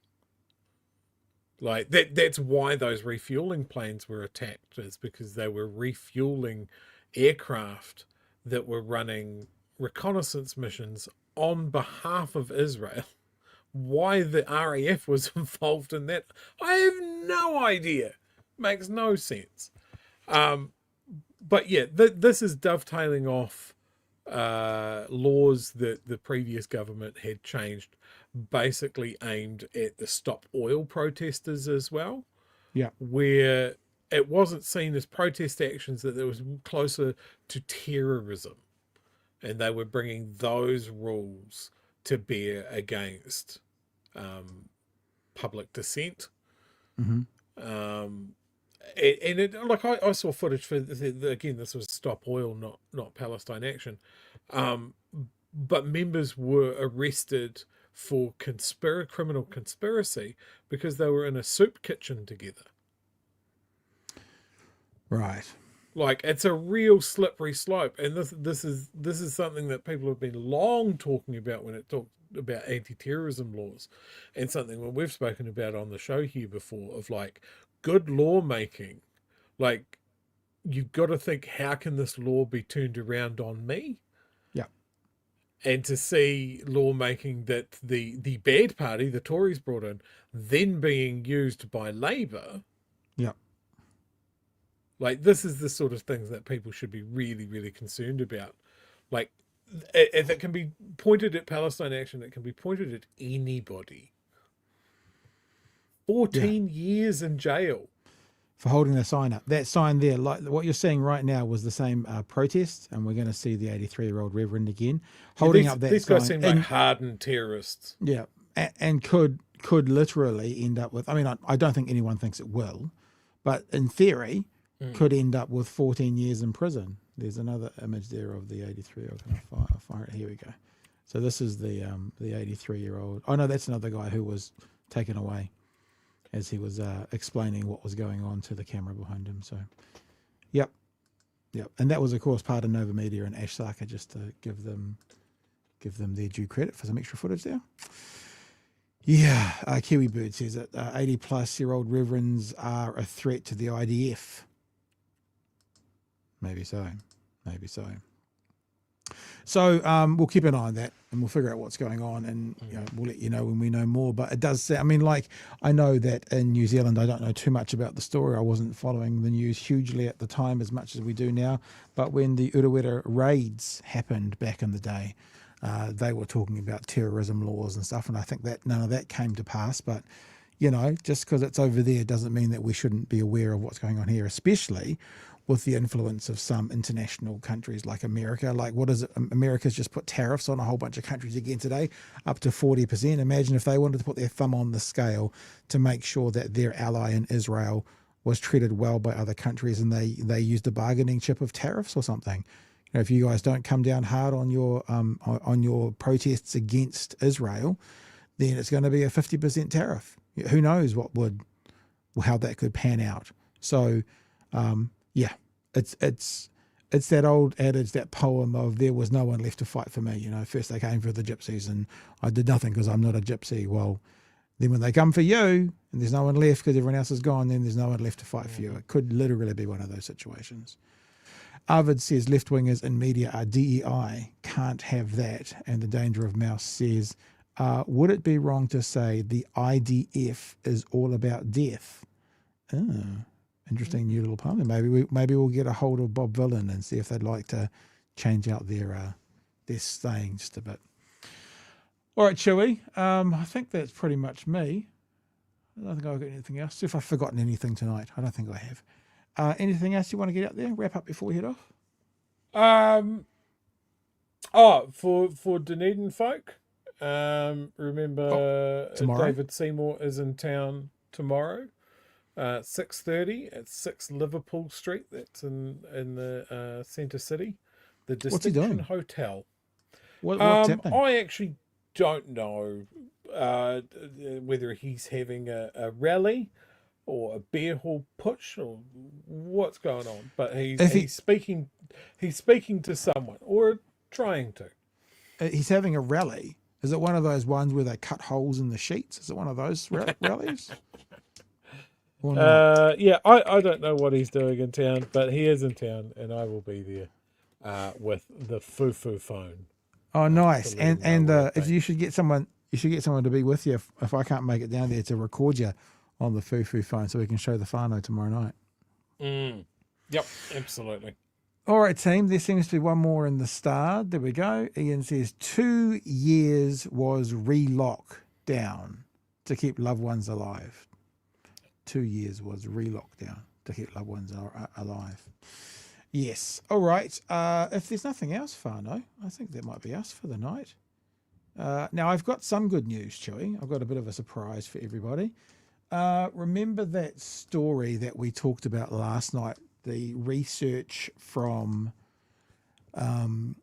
Like, that's why those refueling planes were attacked, is because they were refueling aircraft that were running reconnaissance missions on behalf of Israel. Why the RAF was involved in that, I have no idea. Makes no sense. But yeah, this is dovetailing off laws that the previous government had changed, basically aimed at the Stop Oil protesters as well. Yeah. Where it wasn't seen as protest actions, that it was closer to terrorism. And they were bringing those rules to bear against public dissent. Mm-hmm. And it, like I saw footage for again, this was Stop Oil, not Palestine Action, but members were arrested for criminal conspiracy because they were in a soup kitchen together. Right. Like, it's a real slippery slope, and this is something that people have been long talking about when it talks about anti-terrorism laws, and something that we've spoken about on the show here before, of like good lawmaking. Like, you've got to think, how can this law be turned around on me? Yeah. And to see lawmaking that the bad party, the Tories, brought in, then being used by Labour. Yeah. Like, this is the sort of things that people should be really, really concerned about. Like, if it can be pointed at Palestine Action, it can be pointed at anybody. 14 years in jail. For holding the sign up. That sign there, like what you're seeing right now, was the same protest, and we're going to see the 83-year-old reverend again holding up that sign. These guys seem like hardened terrorists. Yeah, and could literally end up with, I mean, I don't think anyone thinks it will, but in theory, could end up with 14 years in prison. There's another image there of the 83-year-old. I'll fire it. Here we go. So this is the 83-year-old. Oh no, that's another guy who was taken away as he was explaining what was going on to the camera behind him. So, yep. Yep. And that was, of course, part of Nova Media and Ash Sarkar, just to give them their due credit for some extra footage there. Yeah, Kiwi Bird says that 80-plus-year-old reverends are a threat to the IDF. Maybe so. Maybe so. So we'll keep an eye on that, and we'll figure out what's going on, and we'll let you know when we know more. But it does say, I mean, like, I know that in New Zealand, I don't know too much about the story. I wasn't following the news hugely at the time as much as we do now. But when the Urewera raids happened back in the day, they were talking about terrorism laws and stuff, and I think that none of that came to pass. But, just because it's over there doesn't mean that we shouldn't be aware of what's going on here, especially with the influence of some international countries like America. Like, what is it? America's just put tariffs on a whole bunch of countries again today, up to 40%. Imagine if they wanted to put their thumb on the scale to make sure that their ally in Israel was treated well by other countries, and they used a bargaining chip of tariffs or something. If you guys don't come down hard on your protests against Israel, then it's going to be a 50% tariff. Who knows how that could pan out. So, yeah, it's that old adage, that poem of there was no one left to fight for me. First they came for the gypsies and I did nothing because I'm not a gypsy. Well, then when they come for you and there's no one left because everyone else is gone, then there's no one left to fight for you. It could literally be one of those situations. Arvid says left-wingers in media are DEI. Can't have that. And the danger of mouse says, would it be wrong to say the IDF is all about death? Oh. Interesting new little poem. Maybe we'll get a hold of Bob Villan and see if they'd like to change out their saying just a bit. All right, Chewy. I think that's pretty much me. I don't think I've got anything else. See if I've forgotten anything tonight. I don't think I have. Anything else you want to get out there? Wrap up before we head off? For Dunedin folk, remember David Seymour is in town tomorrow. 6:30 at 6 Liverpool Street. That's in the centre city. The Distinction Hotel. What's happening? I actually don't know whether he's having a rally or a beer hall push or what's going on. But he's speaking to someone or trying to. He's having a rally. Is it one of those ones where they cut holes in the sheets? Is it one of those rallies? Yeah, I don't know what he's doing in town, but he is in town, and I will be there with the foo-foo phone. Oh, nice! And if you should get someone to be with you if I can't make it down there to record you on the foo-foo phone, so we can show the whānau tomorrow night. Yep, absolutely. All right, team. There seems to be one more in the star. There we go. Ian says 2 years was re-lock down to keep loved ones alive. 2 years was re-locked down to keep loved ones alive. Yes. All right. If there's nothing else, whānau, I think that might be us for the night. Now, I've got some good news, Chewy. I've got a bit of a surprise for everybody. Remember that story that we talked about last night, the research from the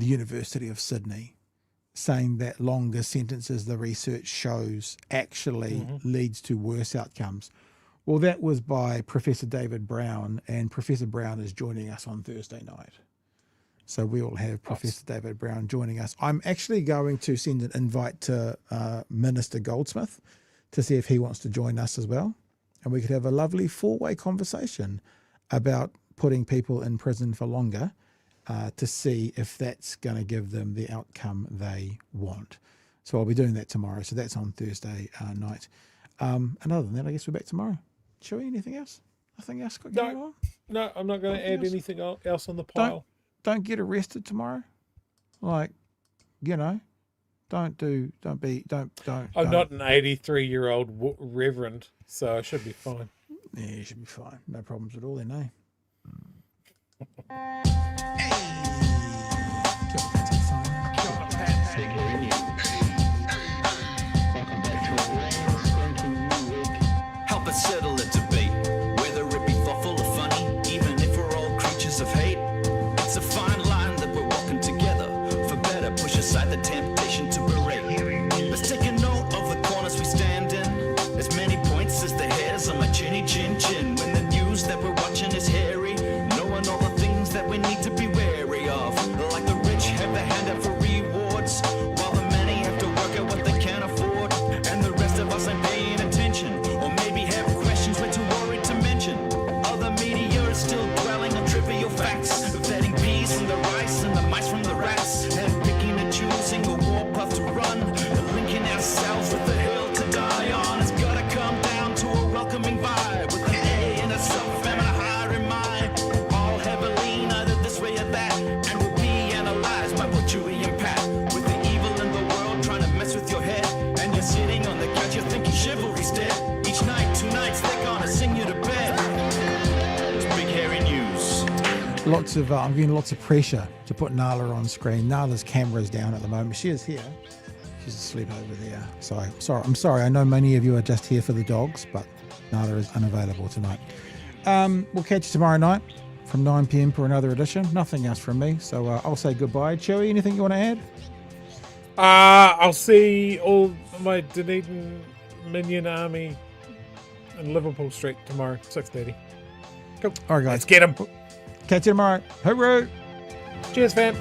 University of Sydney, saying that longer sentences, the research shows, actually leads to worse outcomes. Well, that was by Professor David Brown, and Professor Brown is joining us on Thursday night. So we will have Professor David Brown joining us. I'm actually going to send an invite to Minister Goldsmith to see if he wants to join us as well. And we could have a lovely four-way conversation about putting people in prison for longer, to see if that's going to give them the outcome they want. So I'll be doing that tomorrow. So that's on Thursday night. And other than that, I guess we're back tomorrow. Chewy, anything else? Nothing else got going on? No, I'm not going to add anything else on the pile. Don't get arrested tomorrow. Like, don't be. I'm not an 83-year-old reverend, so I should be fine. Yeah, you should be fine. No problems at all then, eh? Help us settle a debate, whether it be thoughtful or funny, even if we're all creatures of hate. It's a fine line that we're walking together. For better, push aside the temptation to berate. Let's take a note of the corners we stand in. As many points as the hairs on my chinny chin chin. When the news that we're watching is hairy, knowing all the I'm getting lots of pressure to put Nala on screen. Nala's camera's down at the moment. She is here. She's asleep over there. So I'm sorry. I know many of you are just here for the dogs, but Nala is unavailable tonight. We'll catch you tomorrow night from 9 p.m. for another edition. Nothing else from me. So I'll say goodbye. Chewy, anything you want to add? I'll see all my Dunedin Minion Army in Liverpool Street tomorrow, 6:30. Cool. All right, guys. Let's get them. Catch you tomorrow. Hooroo. Cheers, fam.